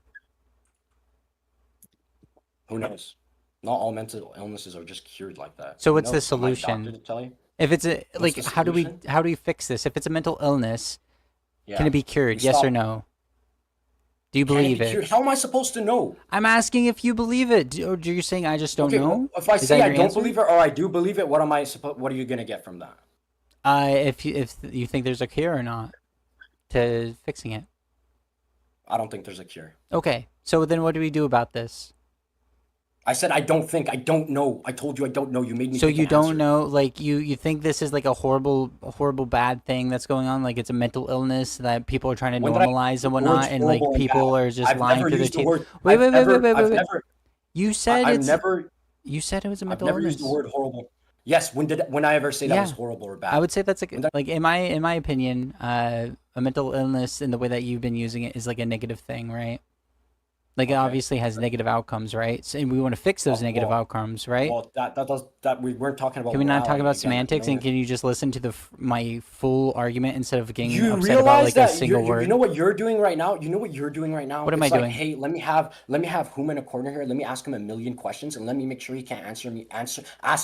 Speaker 3: Who knows? Not all mental illnesses are just cured like that.
Speaker 1: So
Speaker 3: Who
Speaker 1: what's the
Speaker 3: knows? Am I a
Speaker 1: solution?
Speaker 3: doctor to tell you?
Speaker 1: If it's a like
Speaker 3: the
Speaker 1: how do
Speaker 3: solution?
Speaker 1: we fix this? If it's a mental illness,
Speaker 3: Yeah.
Speaker 1: can it be cured?
Speaker 3: We
Speaker 1: Yes
Speaker 3: stop-
Speaker 1: or no? Do you
Speaker 3: Can
Speaker 1: believe
Speaker 3: be
Speaker 1: it?
Speaker 3: cured? How am I supposed to know?
Speaker 1: I'm asking if you believe it. Or you're saying I just don't
Speaker 3: Okay,
Speaker 1: know?
Speaker 3: well, if I
Speaker 1: Is
Speaker 3: say
Speaker 1: that
Speaker 3: I
Speaker 1: your
Speaker 3: don't
Speaker 1: answer?
Speaker 3: believe it or I do believe it, what am I supposed? What are you gonna get from that?
Speaker 1: If you think there's a cure or not to fixing it.
Speaker 3: I don't think there's a cure.
Speaker 1: Okay. So then what do we do about this?
Speaker 3: I said I don't think. I don't know. I told you I don't know. You made me.
Speaker 1: So
Speaker 3: pick
Speaker 1: you
Speaker 3: an
Speaker 1: don't
Speaker 3: answer.
Speaker 1: know, like you think this is like a horrible bad thing that's going on, like it's a mental illness that people are trying to
Speaker 3: When did I
Speaker 1: normalize
Speaker 3: use
Speaker 1: and
Speaker 3: the words
Speaker 1: whatnot, and like
Speaker 3: horrible and
Speaker 1: people
Speaker 3: bad?
Speaker 1: are just
Speaker 3: I've
Speaker 1: lying
Speaker 3: never
Speaker 1: through their
Speaker 3: used the
Speaker 1: teeth.
Speaker 3: word.
Speaker 1: Wait,
Speaker 3: I've
Speaker 1: wait, wait,
Speaker 3: never.
Speaker 1: wait, wait,
Speaker 3: I've
Speaker 1: wait, wait.
Speaker 3: never.
Speaker 1: You said
Speaker 3: I've
Speaker 1: it's.
Speaker 3: never.
Speaker 1: You said it was a
Speaker 3: I've
Speaker 1: mental
Speaker 3: never
Speaker 1: illness.
Speaker 3: used the word horrible. Yes. When I ever say that was
Speaker 1: Yeah.
Speaker 3: horrible or bad?
Speaker 1: I would say that's
Speaker 3: When did
Speaker 1: like in my opinion, a mental illness in the way that you've been using it is like a negative thing, right? Like it
Speaker 3: Okay.
Speaker 1: obviously has negative outcomes, right? So, and we want to fix those negative
Speaker 3: well,
Speaker 1: outcomes, right?
Speaker 3: Well, that we weren't talking about.
Speaker 1: Can we not talk
Speaker 3: morality
Speaker 1: about
Speaker 3: again.
Speaker 1: semantics, and can you just listen to my full argument instead of getting
Speaker 3: You
Speaker 1: upset about
Speaker 3: realize
Speaker 1: like a
Speaker 3: that
Speaker 1: single
Speaker 3: you
Speaker 1: word?
Speaker 3: know what you're doing right now? You know what you're doing right now?
Speaker 1: What am
Speaker 3: It's
Speaker 1: I
Speaker 3: like,
Speaker 1: doing?
Speaker 3: hey, let me have Hum in a corner here. Let me ask him a million questions and let me make sure he can't ask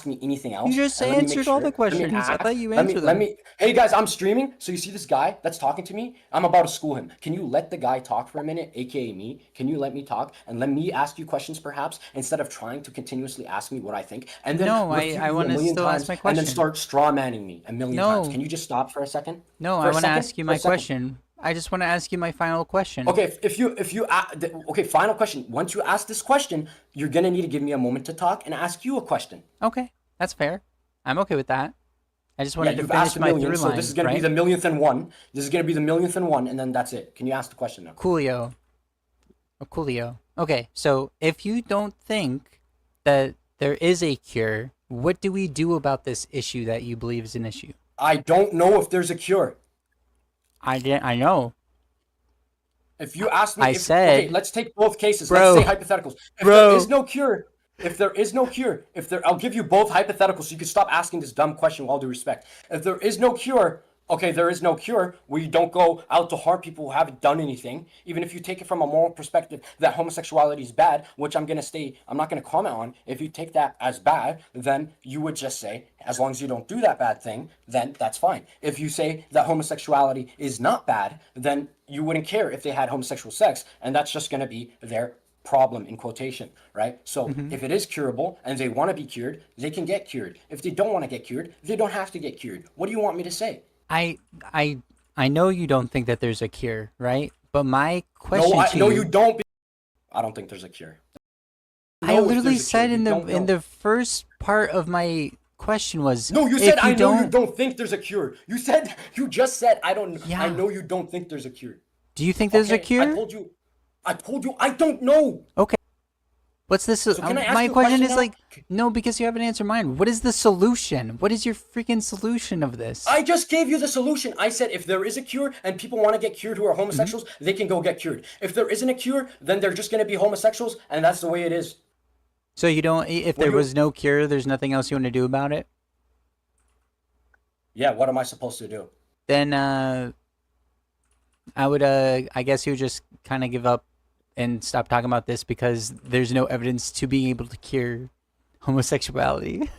Speaker 3: me anything else.
Speaker 1: just
Speaker 3: And let me make
Speaker 1: answered all the
Speaker 3: let me
Speaker 1: questions. I
Speaker 3: ask-
Speaker 1: thought you
Speaker 3: let me
Speaker 1: answered
Speaker 3: let
Speaker 1: them.
Speaker 3: me Hey guys, I'm streaming. So you see this guy that's talking to me? I'm about to school him. Can you let the guy talk for a minute, aka me? Can you let me talk and let me ask you questions perhaps instead of trying to continuously ask me what I think and then
Speaker 1: No,
Speaker 3: refute
Speaker 1: I
Speaker 3: you a
Speaker 1: wanna
Speaker 3: million
Speaker 1: still ask
Speaker 3: times
Speaker 1: my
Speaker 3: and then
Speaker 1: question.
Speaker 3: start straw manning me a million times?
Speaker 1: No.
Speaker 3: Can you just stop for a second?
Speaker 1: No,
Speaker 3: For
Speaker 1: I
Speaker 3: a
Speaker 1: want to
Speaker 3: second?
Speaker 1: ask you
Speaker 3: For a
Speaker 1: my
Speaker 3: second?
Speaker 1: question. I just want to ask you my final question.
Speaker 3: Okay, okay, final question. Once you ask this question, you're gonna need to give me a moment to talk and ask you a question.
Speaker 1: Okay, that's fair. I'm okay with that. I just
Speaker 3: Yeah,
Speaker 1: wanted to
Speaker 3: you've
Speaker 1: finish
Speaker 3: asked a
Speaker 1: my
Speaker 3: million,
Speaker 1: through
Speaker 3: so
Speaker 1: line,
Speaker 3: this is gonna be
Speaker 1: right?
Speaker 3: the millionth and one. This is gonna be the millionth and one, and then that's it. Can you ask the question now?
Speaker 1: Coolio. Oh, coolio. Okay, so if you don't think that there is a cure, what do we do about this issue that you believe is an issue?
Speaker 3: I don't know if there's a cure.
Speaker 1: I know.
Speaker 3: If you ask me,
Speaker 1: I
Speaker 3: okay,
Speaker 1: said-
Speaker 3: let's take both cases.
Speaker 1: Bro.
Speaker 3: Let's say hypotheticals. If
Speaker 1: Bro.
Speaker 3: there is no cure, I'll give you both hypotheticals so you can stop asking this dumb question with all due respect. If there is no cure, okay, there is no cure where you don't go out to harm people who haven't done anything. Even if you take it from a moral perspective that homosexuality is bad, which I'm not gonna comment on. If you take that as bad, then you would just say, as long as you don't do that bad thing, then that's fine. If you say that homosexuality is not bad, then you wouldn't care if they had homosexual sex, and that's just gonna be their problem in quotation, right? So if it is curable and they want to be cured, they can get cured. If they don't want to get cured, they don't have to get cured. What do you want me to say?
Speaker 1: I know you don't think that there's a cure, right? But my question
Speaker 3: No,
Speaker 1: to
Speaker 3: you don't. I don't think there's a cure.
Speaker 1: I
Speaker 3: No, if
Speaker 1: literally
Speaker 3: there's a
Speaker 1: said
Speaker 3: cure,
Speaker 1: in
Speaker 3: you don't know.
Speaker 1: the first part of my question was
Speaker 3: No, you
Speaker 1: if
Speaker 3: said I know you
Speaker 1: don't.
Speaker 3: don't think there's a cure. You just said I don't.
Speaker 1: Yeah.
Speaker 3: I know you don't think there's a cure.
Speaker 1: Do you think there's a
Speaker 3: Okay,
Speaker 1: cure?
Speaker 3: I told you I don't know.
Speaker 1: Okay. What's this?
Speaker 3: can I ask
Speaker 1: My
Speaker 3: you a
Speaker 1: question
Speaker 3: question
Speaker 1: is
Speaker 3: now?
Speaker 1: like, no, because you haven't answered mine. What is the solution? What is your freaking solution of this?
Speaker 3: I just gave you the solution. I said if there is a cure and people want to get cured who are homosexuals, they can go get cured. If there isn't a cure, then they're just going to be homosexuals, and that's the way it is.
Speaker 1: So you don't. If there was no cure, there's nothing else you want to do about it.
Speaker 3: Yeah, what am I supposed to do?
Speaker 1: Then I would I guess you would just kind of give up and stop talking about this because there's no evidence to being able to cure homosexuality.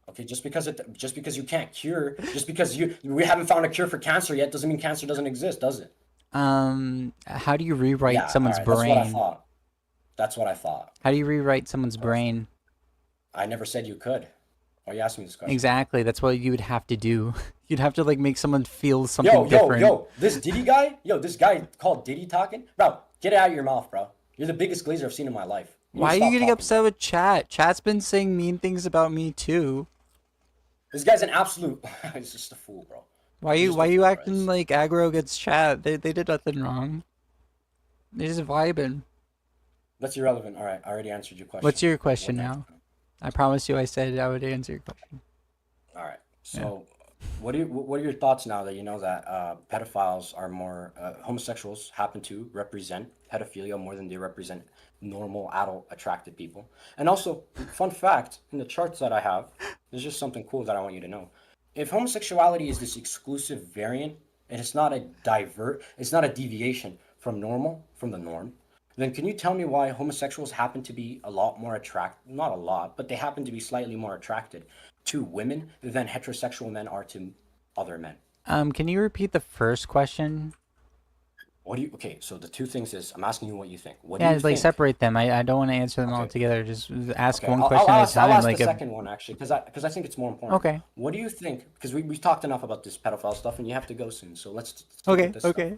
Speaker 3: Okay, just because you can't cure, just because we haven't found a cure for cancer yet, doesn't mean cancer doesn't exist, does it?
Speaker 1: How do you rewrite
Speaker 3: Yeah, all
Speaker 1: someone's
Speaker 3: right, that's what I
Speaker 1: brain?
Speaker 3: thought. That's what I thought.
Speaker 1: How do you rewrite someone's
Speaker 3: That's what I thought.
Speaker 1: brain?
Speaker 3: I never said you could. Why are you asking me this question?
Speaker 1: Exactly. That's what you would have to do. You'd have to like make someone feel
Speaker 3: Yo,
Speaker 1: something different.
Speaker 3: this Diddy guy, this guy called Diddy talking, bro. Get it out of your mouth, bro. You're the biggest glazer I've seen in my life. You need
Speaker 1: Why
Speaker 3: to
Speaker 1: are you
Speaker 3: stop
Speaker 1: getting
Speaker 3: talking,
Speaker 1: upset
Speaker 3: bro.
Speaker 1: with Chat? Chat's been saying mean things about me too.
Speaker 3: This guy's an absolute. He's just a fool, bro.
Speaker 1: Why
Speaker 3: He's
Speaker 1: you
Speaker 3: just
Speaker 1: why
Speaker 3: a
Speaker 1: you
Speaker 3: fool, bro.
Speaker 1: acting like aggro against Chat? They did nothing wrong. They're just vibing.
Speaker 3: That's irrelevant. All right, I already answered your question.
Speaker 1: What's your question
Speaker 3: What
Speaker 1: now?
Speaker 3: next?
Speaker 1: I promise you I said I would answer your question.
Speaker 3: All right. So, what are your thoughts now that you know that pedophiles are more homosexuals happen to represent pedophilia more than they represent normal adult attracted people? And also, fun fact, in the charts that I have, there's just something cool that I want you to know. If homosexuality is this exclusive variant and it's not a deviation from the norm, then can you tell me why homosexuals happen to be a lot more not a lot, but they happen to be slightly more attracted to women than heterosexual men are to other men?
Speaker 1: Can you repeat the first question?
Speaker 3: Okay, so the two things is, I'm asking you what you think. What do
Speaker 1: Yeah,
Speaker 3: you
Speaker 1: like
Speaker 3: think?
Speaker 1: separate them. I don't want to answer them all
Speaker 3: Okay.
Speaker 1: together. Just ask
Speaker 3: Okay,
Speaker 1: one
Speaker 3: I'll
Speaker 1: question at a
Speaker 3: ask, I'll
Speaker 1: time.
Speaker 3: ask
Speaker 1: Like
Speaker 3: the
Speaker 1: a
Speaker 3: second one actually, because I think it's more important.
Speaker 1: okay,
Speaker 3: What do you think? Because we've talked enough about this pedophile stuff, and you have to go soon. So let's stick
Speaker 1: okay,
Speaker 3: with this stuff.
Speaker 1: okay.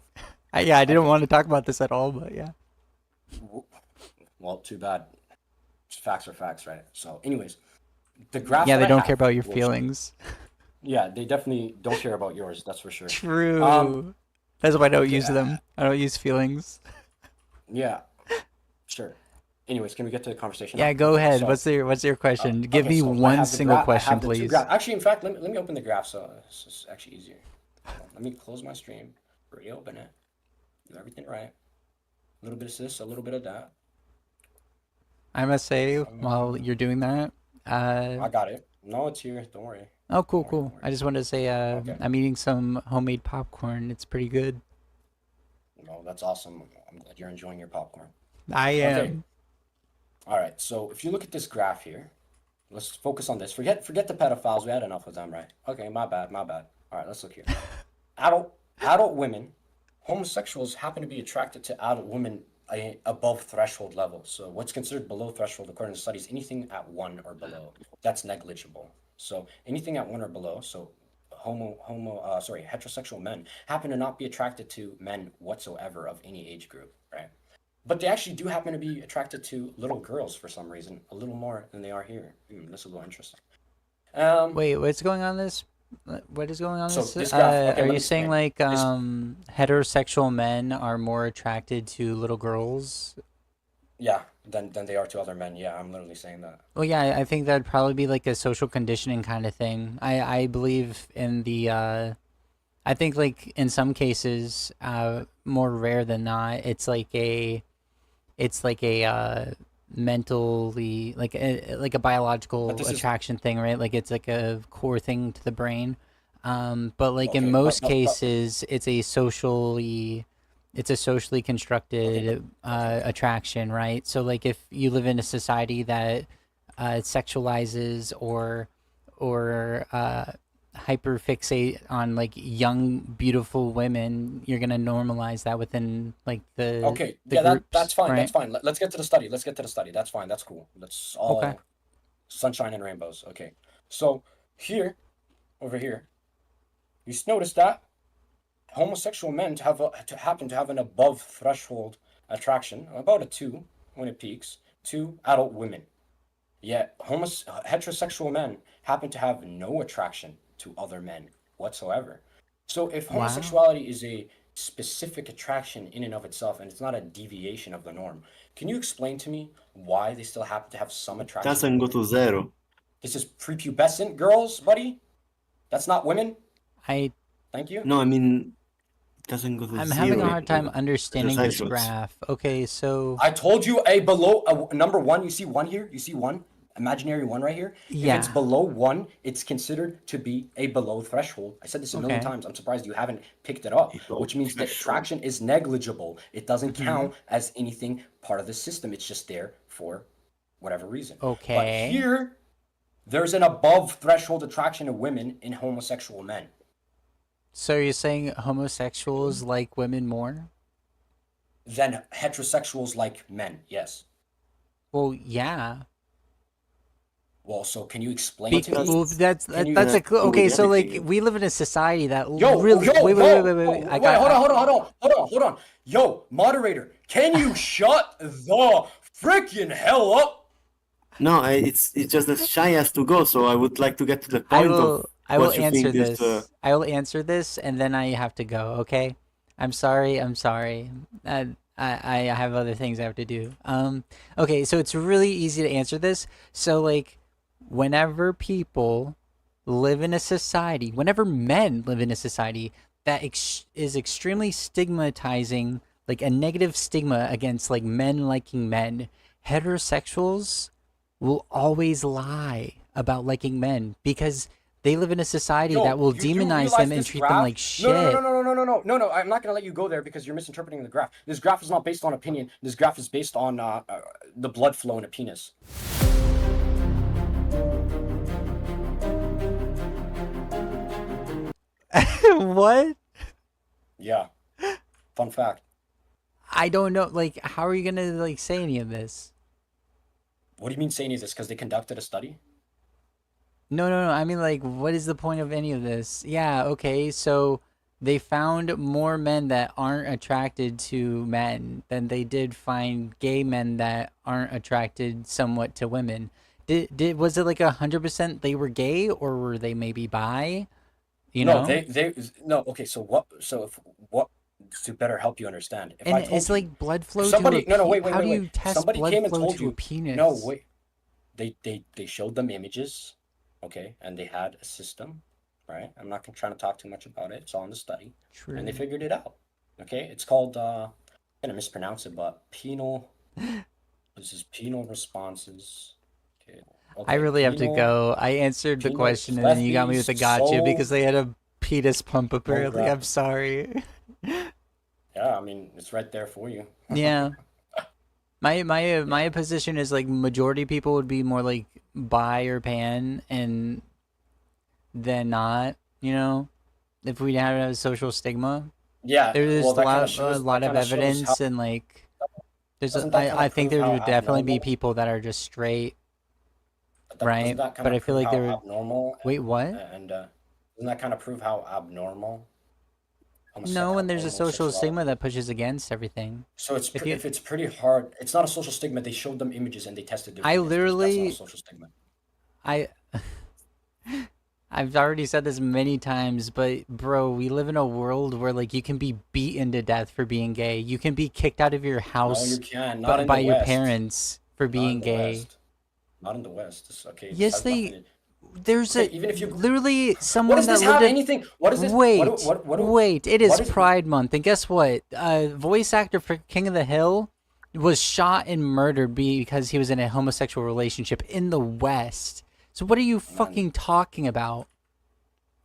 Speaker 1: Yeah, I didn't
Speaker 3: Okay.
Speaker 1: want to talk about this at all, but yeah.
Speaker 3: Well, too bad. Facts are facts, right? So, anyways, the graph.
Speaker 1: Yeah,
Speaker 3: that
Speaker 1: they
Speaker 3: I
Speaker 1: don't
Speaker 3: have
Speaker 1: care about your
Speaker 3: will show-
Speaker 1: feelings.
Speaker 3: Yeah, they definitely don't care about yours. That's for sure.
Speaker 1: True. That's why I don't
Speaker 3: Okay,
Speaker 1: use them. I don't use feelings.
Speaker 3: yeah, sure. Anyways, can we get to the conversation
Speaker 1: Yeah,
Speaker 3: now?
Speaker 1: go ahead.
Speaker 3: So,
Speaker 1: what's your question? Give
Speaker 3: okay,
Speaker 1: me
Speaker 3: so I
Speaker 1: one
Speaker 3: have the
Speaker 1: single
Speaker 3: graph. I
Speaker 1: question,
Speaker 3: have the two
Speaker 1: please.
Speaker 3: graphs. Actually, in fact, let me open the graph so it's actually easier. Hold on, let me close my stream. Reopen it. Do everything right. A little bit of this, a little bit of that.
Speaker 1: I must say, while you're doing that,
Speaker 3: I got it. No, it's here. Don't worry.
Speaker 1: oh, cool,
Speaker 3: Don't worry,
Speaker 1: cool.
Speaker 3: don't worry.
Speaker 1: I just wanted to say,
Speaker 3: Okay.
Speaker 1: I'm eating some homemade popcorn. It's pretty good.
Speaker 3: No, that's awesome. I'm glad you're enjoying your popcorn.
Speaker 1: I am.
Speaker 3: Okay. All right. So if you look at this graph here, let's focus on this. Forget the pedophiles. We had enough of them, right? Okay, my bad. All right, let's look here. Adult women, homosexuals happen to be attracted to adult women above threshold level. So what's considered below threshold according to studies, anything at 1 or below, that's negligible. So anything at 1 or below, so heterosexual men happen to not be attracted to men whatsoever of any age group, right? But they actually do happen to be attracted to little girls for some reason, a little more than they are here. That's a little interesting.
Speaker 1: Wait, what's going on this? What is going on
Speaker 3: So
Speaker 1: this?
Speaker 3: this graph, okay,
Speaker 1: Are
Speaker 3: let
Speaker 1: you
Speaker 3: me
Speaker 1: saying
Speaker 3: explain.
Speaker 1: like heterosexual men are more attracted to little girls?
Speaker 3: Yeah, than they are to other men. Yeah, I'm literally saying that.
Speaker 1: Well, yeah, I think that'd probably be like a social conditioning kind of thing. I believe in the I think like in some cases, more rare than not, it's like a mentally like a
Speaker 3: But
Speaker 1: biological
Speaker 3: this is
Speaker 1: attraction thing, right? Like it's like a core thing to the brain. But like in
Speaker 3: okay,
Speaker 1: most
Speaker 3: but
Speaker 1: cases, it's a socially
Speaker 3: okay,
Speaker 1: constructed
Speaker 3: okay.
Speaker 1: attraction, right? So like if you live in a society that sexualizes or hyperfixate on like young beautiful women, you're gonna normalize that within like
Speaker 3: Okay,
Speaker 1: the
Speaker 3: yeah,
Speaker 1: groups,
Speaker 3: that's fine. That's
Speaker 1: right?
Speaker 3: fine. Let's get to the study. Let's get to the study. That's fine. That's cool. That's
Speaker 1: Okay.
Speaker 3: all sunshine and rainbows. Okay. So here, over here, you notice that homosexual men to happen to have an above threshold attraction, about a 2 when it peaks, to adult women. Yet heterosexual men happen to have no attraction to other men whatsoever. So if
Speaker 1: Wow.
Speaker 3: homosexuality is a specific attraction in and of itself and it's not a deviation of the norm, can you explain to me why they still happen to have some attraction to
Speaker 2: Doesn't go
Speaker 3: women?
Speaker 2: to zero.
Speaker 3: This is prepubescent girls, buddy. That's not women.
Speaker 1: I
Speaker 3: Thank you.
Speaker 2: No, I mean, it doesn't go to
Speaker 1: I'm having a
Speaker 2: zero.
Speaker 1: hard time
Speaker 2: Like
Speaker 1: understanding this
Speaker 2: heterosexuals.
Speaker 1: graph. Okay, so
Speaker 3: I told you a below number 1. You see 1 here? You see 1? imaginary 1 right here. If
Speaker 1: Yeah.
Speaker 3: it's below 1, it's considered to be a below threshold. I said this a million
Speaker 1: Okay.
Speaker 3: times. I'm surprised you haven't picked it up,
Speaker 2: Below
Speaker 3: which means the
Speaker 2: threshold.
Speaker 3: attraction is negligible. It doesn't
Speaker 1: Mhm.
Speaker 3: count as anything part of the system. It's just there for whatever reason. But
Speaker 1: Okay.
Speaker 3: here, there's an above threshold attraction to women in homosexual men.
Speaker 1: So you're saying homosexuals like women more?
Speaker 3: Than heterosexuals like men, yes.
Speaker 1: Well, yeah.
Speaker 3: Well, so can you explain to me?
Speaker 1: Well, that's
Speaker 3: Can you?
Speaker 1: that's a okay.
Speaker 2: with
Speaker 1: So like
Speaker 2: everything.
Speaker 1: we live in a society that
Speaker 3: Yo,
Speaker 1: really
Speaker 3: yo,
Speaker 1: wait.
Speaker 3: yo,
Speaker 1: I got
Speaker 3: hold on. Yo, moderator, can you shut the freaking hell up?
Speaker 2: No, it's just that Shy has to go, so I would like to get to the
Speaker 1: I
Speaker 2: point of
Speaker 1: will
Speaker 2: what you
Speaker 1: answer
Speaker 2: think is
Speaker 1: this. I will answer this, and then I have to go. Okay. I'm sorry. I'm sorry. I have other things I have to do. Okay. So it's really easy to answer this. So like, whenever people live in a society, whenever men live in a society that is extremely stigmatizing, like a negative stigma against like men liking men, heterosexuals will always lie about liking men because they live in a society that
Speaker 3: Yo,
Speaker 1: will
Speaker 3: you do
Speaker 1: demonize
Speaker 3: realize
Speaker 1: them and
Speaker 3: this
Speaker 1: treat them
Speaker 3: graph?
Speaker 1: like
Speaker 3: No.
Speaker 1: shit.
Speaker 3: I'm not gonna let you go there because you're misinterpreting the graph. This graph is not based on opinion. This graph is based on the blood flow in a penis.
Speaker 1: What?
Speaker 3: Yeah. Fun fact.
Speaker 1: I don't know. Like, how are you gonna like say any of this?
Speaker 3: What do you mean saying this? Because they conducted a study?
Speaker 1: No. I mean, like, what is the point of any of this? Yeah, okay. So they found more men that aren't attracted to men than they did find gay men that aren't attracted somewhat to women. Did was it like 100% they were gay or were they maybe bi? You
Speaker 3: No,
Speaker 1: know?
Speaker 3: they no. Okay, so what? So if what to better help you understand? If
Speaker 1: And
Speaker 3: I told
Speaker 1: it's
Speaker 3: you,
Speaker 1: like blood
Speaker 3: if
Speaker 1: flow to a
Speaker 3: somebody no
Speaker 1: pe. How do
Speaker 3: wait.
Speaker 1: you
Speaker 3: If
Speaker 1: test
Speaker 3: somebody
Speaker 1: blood
Speaker 3: came and
Speaker 1: flow
Speaker 3: told
Speaker 1: to a
Speaker 3: you, no
Speaker 1: penis?
Speaker 3: wait, they showed them images, okay, and they had a system, right? I'm not gonna try to talk too much about it. It's all in the study, and they
Speaker 1: True.
Speaker 3: figured it out. Okay, it's called I'm gonna mispronounce it, but penal. This is penal responses. Okay,
Speaker 1: I
Speaker 3: okay,
Speaker 1: really have to go. I answered the
Speaker 3: penal
Speaker 1: question and then you got me with
Speaker 3: plethys
Speaker 1: the gotcha
Speaker 3: so
Speaker 1: because they had a penis pump apparently. I'm
Speaker 3: mogra.
Speaker 1: sorry.
Speaker 3: Yeah, I mean it's right there for you.
Speaker 1: Yeah. My
Speaker 3: Yeah.
Speaker 1: position is like majority people would be more like bi or pan and then not, you know, if we had a social stigma.
Speaker 3: Yeah, well,
Speaker 1: There's
Speaker 3: that kind of
Speaker 1: a
Speaker 3: shows
Speaker 1: lot of
Speaker 3: how
Speaker 1: evidence and like
Speaker 3: doesn't that kind
Speaker 1: I
Speaker 3: of
Speaker 1: think
Speaker 3: prove
Speaker 1: there
Speaker 3: how
Speaker 1: would definitely be
Speaker 3: abnormal
Speaker 1: people that are just straight,
Speaker 3: doesn't
Speaker 1: right?
Speaker 3: that kind
Speaker 1: But
Speaker 3: of
Speaker 1: I feel
Speaker 3: prove
Speaker 1: like
Speaker 3: how
Speaker 1: there would
Speaker 3: abnormal
Speaker 1: wait, what?
Speaker 3: and doesn't that kind of prove how abnormal
Speaker 1: No, when there's a social
Speaker 3: homosexuality
Speaker 1: stigma
Speaker 3: is?
Speaker 1: that pushes against everything.
Speaker 3: So
Speaker 1: If you
Speaker 3: if it's pretty hard, it's not a social stigma. They showed them images and they tested their
Speaker 1: I
Speaker 3: penis. That's not a
Speaker 1: literally
Speaker 3: social stigma.
Speaker 1: I I've already said this many times, but bro, we live in a world where like you can be beaten to death for being gay. You can be kicked out of your
Speaker 3: No, you
Speaker 1: house
Speaker 3: can. Not in the
Speaker 1: by your
Speaker 3: West.
Speaker 1: parents for
Speaker 3: Not in
Speaker 1: being
Speaker 3: the
Speaker 1: gay.
Speaker 3: West. Not in the West. Okay, this
Speaker 1: Yes,
Speaker 3: has nothing
Speaker 1: they
Speaker 3: to.
Speaker 1: there's
Speaker 3: Okay,
Speaker 1: a
Speaker 3: even if you.
Speaker 1: literally
Speaker 3: What
Speaker 1: someone
Speaker 3: does
Speaker 1: that
Speaker 3: this
Speaker 1: lived
Speaker 3: have
Speaker 1: in
Speaker 3: anything? What is this?
Speaker 1: wait, it
Speaker 3: What
Speaker 1: is
Speaker 3: is?
Speaker 1: Pride Month, and guess what? Voice actor for King of the Hill was shot and murdered because he was in a homosexual relationship in the West. So what are you
Speaker 3: Man,
Speaker 1: fucking talking about?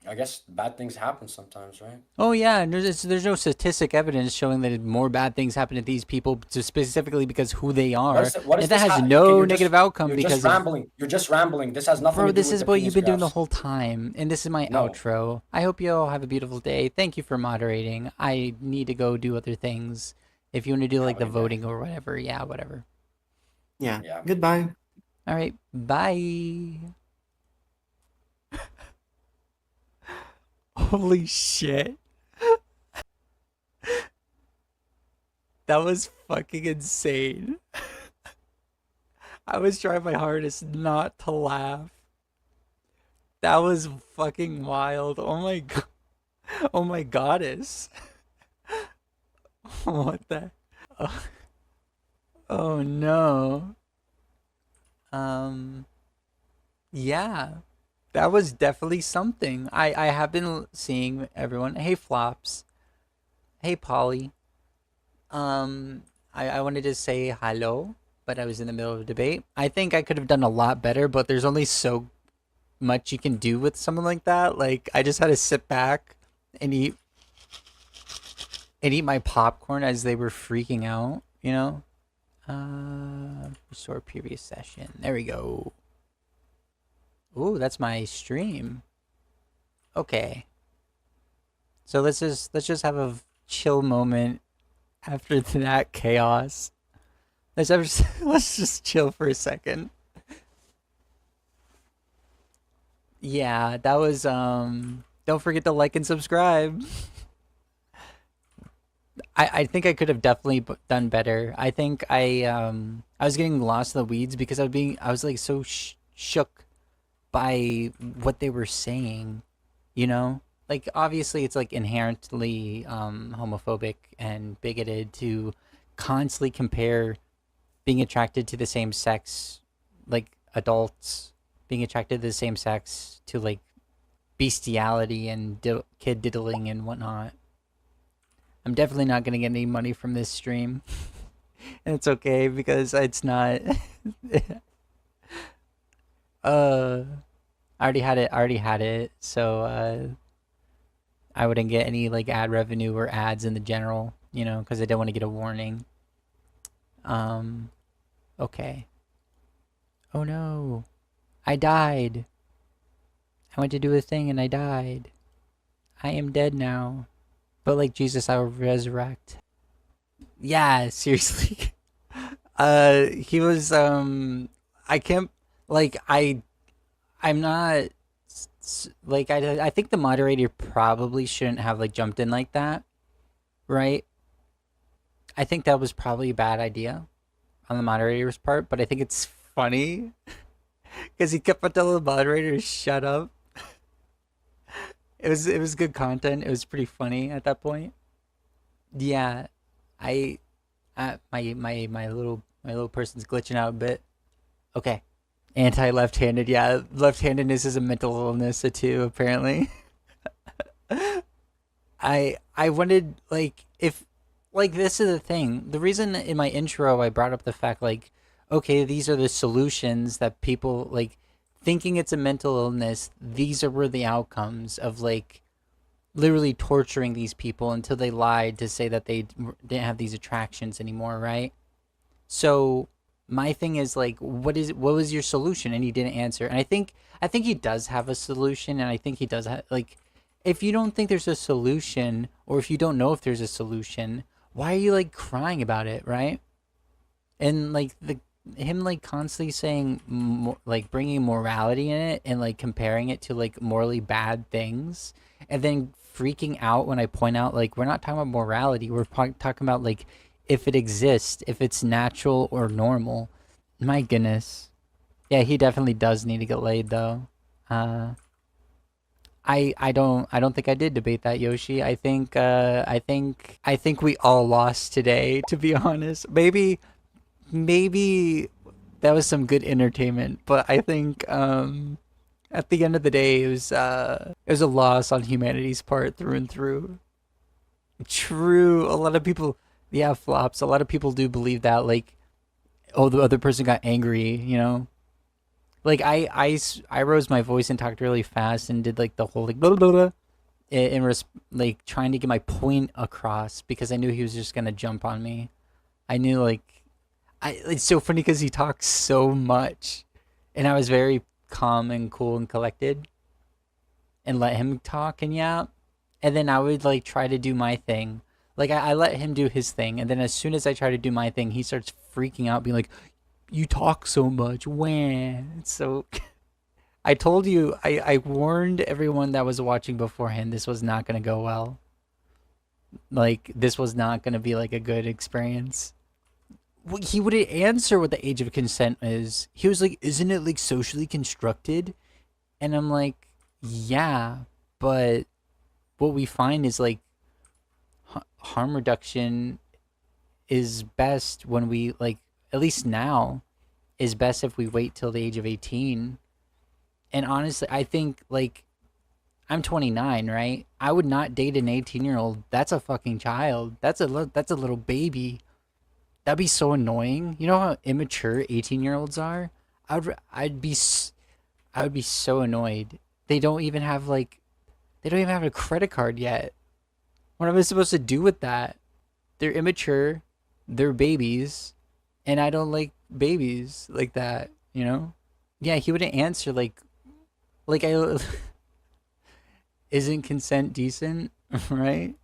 Speaker 3: I guess bad things happen sometimes, right?
Speaker 1: Oh yeah, and there's no statistic evidence showing that more bad things happen to these people specifically because who they are,
Speaker 3: What is
Speaker 1: and that
Speaker 3: this?
Speaker 1: has
Speaker 3: Okay,
Speaker 1: no negative outcome
Speaker 3: you're just
Speaker 1: because of.
Speaker 3: rambling. You're just rambling. This has nothing
Speaker 1: Bro,
Speaker 3: to do
Speaker 1: this
Speaker 3: with
Speaker 1: is
Speaker 3: the
Speaker 1: what you've
Speaker 3: penis
Speaker 1: been doing the
Speaker 3: graphs.
Speaker 1: whole time, and this is my
Speaker 3: No,
Speaker 1: outro. I hope you all have a beautiful day. Thank you for moderating. I need to go do other things. If you want to do like
Speaker 3: have a
Speaker 1: the
Speaker 3: good day.
Speaker 1: voting or whatever, yeah, whatever.
Speaker 2: Yeah.
Speaker 3: Yeah.
Speaker 2: Goodbye.
Speaker 1: All right, bye. Holy shit. That was fucking insane. I was trying my hardest not to laugh. That was fucking wild. Oh my god. Oh my goddess. What the? Oh, oh no. Um. Yeah. That was definitely something. I have been seeing everyone. Hey Flops. Hey Polly. I wanted to say hello but I was in the middle of a debate. I think I could have done a lot better, but there's only so much you can do with someone like that. Like, I just had to sit back and eat my popcorn as they were freaking out, you know? Restore previous session. There we go. Ooh, that's my stream. Okay. So let's just have a chill moment after that chaos. Let's just chill for a second. Yeah, that was don't forget to like and subscribe. I think I could have definitely done better. I think I was getting lost in the weeds because I was like so shook by what they were saying, you know? Like obviously it's like inherently homophobic and bigoted to constantly compare being attracted to the same sex, like adults being attracted to the same sex, to like bestiality and kid diddling and whatnot. I'm definitely not gonna get any money from this stream. And it's okay because it's not uh I already had it, so I wouldn't get any like ad revenue or ads in the general, you know, because I don't want to get a warning. Um okay. Oh no. I died. I went to do a thing and I died. I am dead now. But like Jesus, I will resurrect. Yeah, seriously. He was I can't like I'm not like I think the moderator probably shouldn't have like jumped in like that, right? I think that was probably a bad idea on the moderator's part, but I think it's funny because he kept on telling the moderator to shut up. It was good content. It was pretty funny at that point. Yeah, I my little person's glitching out a bit. Okay. Anti left-handed. Yeah, left-handedness is a mental illness too, apparently. I wanted like if like this is the thing. The reason in my intro I brought up the fact like okay, these are the solutions that people like thinking it's a mental illness, these were the outcomes of like literally torturing these people until they lied to say that they didn't have these attractions anymore, right? So my thing is like, what was your solution? And he didn't answer. And I think he does have a solution, and I think he does have like, if you don't think there's a solution, or if you don't know if there's a solution, why are you like crying about it, right? And like the him like constantly saying like bringing morality in it and like comparing it to like morally bad things, and then freaking out when I point out like we're not talking about morality, we're talking about like if it exists, if it's natural or normal. My goodness. Yeah, he definitely does need to get laid though. uh I don't think I did debate that, Yoshi. I think we all lost today, to be honest. Maybe that was some good entertainment, but I think at the end of the day it was a loss on humanity's part through and through. True, a lot of people, yeah, flops. A lot of people do believe that like oh the other person got angry, you know? Like I rose my voice and talked really fast and did like the whole like blah blah blah like trying to get my point across because I knew he was just gonna jump on me. I knew like it's so funny because he talks so much, and I was very calm and cool and collected, and let him talk and yap, and then I would like try to do my thing. Like I let him do his thing, and then as soon as I try to do my thing, he starts freaking out, being like, "You talk so much, wah." So I told you, I warned everyone that was watching beforehand. This was not gonna go well. Like this was not gonna be like a good experience. He wouldn't answer what the age of consent is. He was like, "Isn't it like socially constructed?" And I'm like, "Yeah, but what we find is like harm reduction is best when we like at least now is best if we wait till the age of 18." And honestly, I think like I'm 29, right? I would not date an 18-year-old. That's a fucking child. That's a little baby. That'd be so annoying. You know how immature 18-year-olds are? I would be so annoyed. They don't even have like they don't even have a credit card yet. What am I supposed to do with that? They're immature, they're babies, and I don't like babies like that, you know? Yeah, he wouldn't answer like I isn't consent decent, right?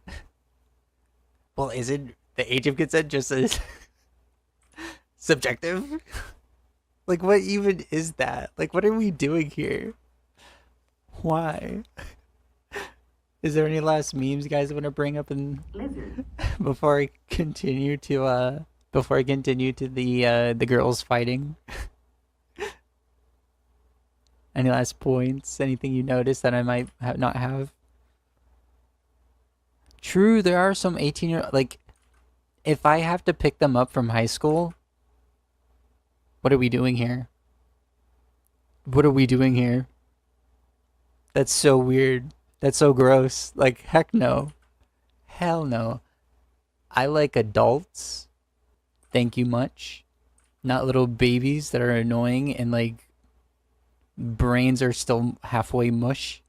Speaker 1: Well, isn't the age of consent just as subjective? Like, what even is that? Like, what are we doing here? Why? Is there any last memes you guys want to bring up in before I continue to the girls fighting? Any last points? Anything you noticed that I might not have? True, there are some 18-year like if I have to pick them up from high school, what are we doing here? What are we doing here? That's so weird. That's so gross. Like, heck no. Hell no. I like adults. Thank you much. Not little babies that are annoying and like brains are still halfway mush.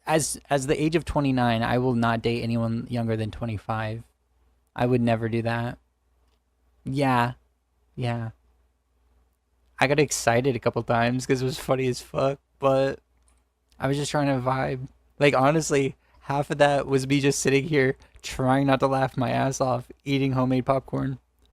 Speaker 1: As the age of 29, I will not date anyone younger than 25. I would never do that. Yeah. Yeah. I got excited a couple times because it was funny as fuck, but I was just trying to vibe. Like, honestly, half of that was me just sitting here trying not to laugh my ass off, eating homemade popcorn.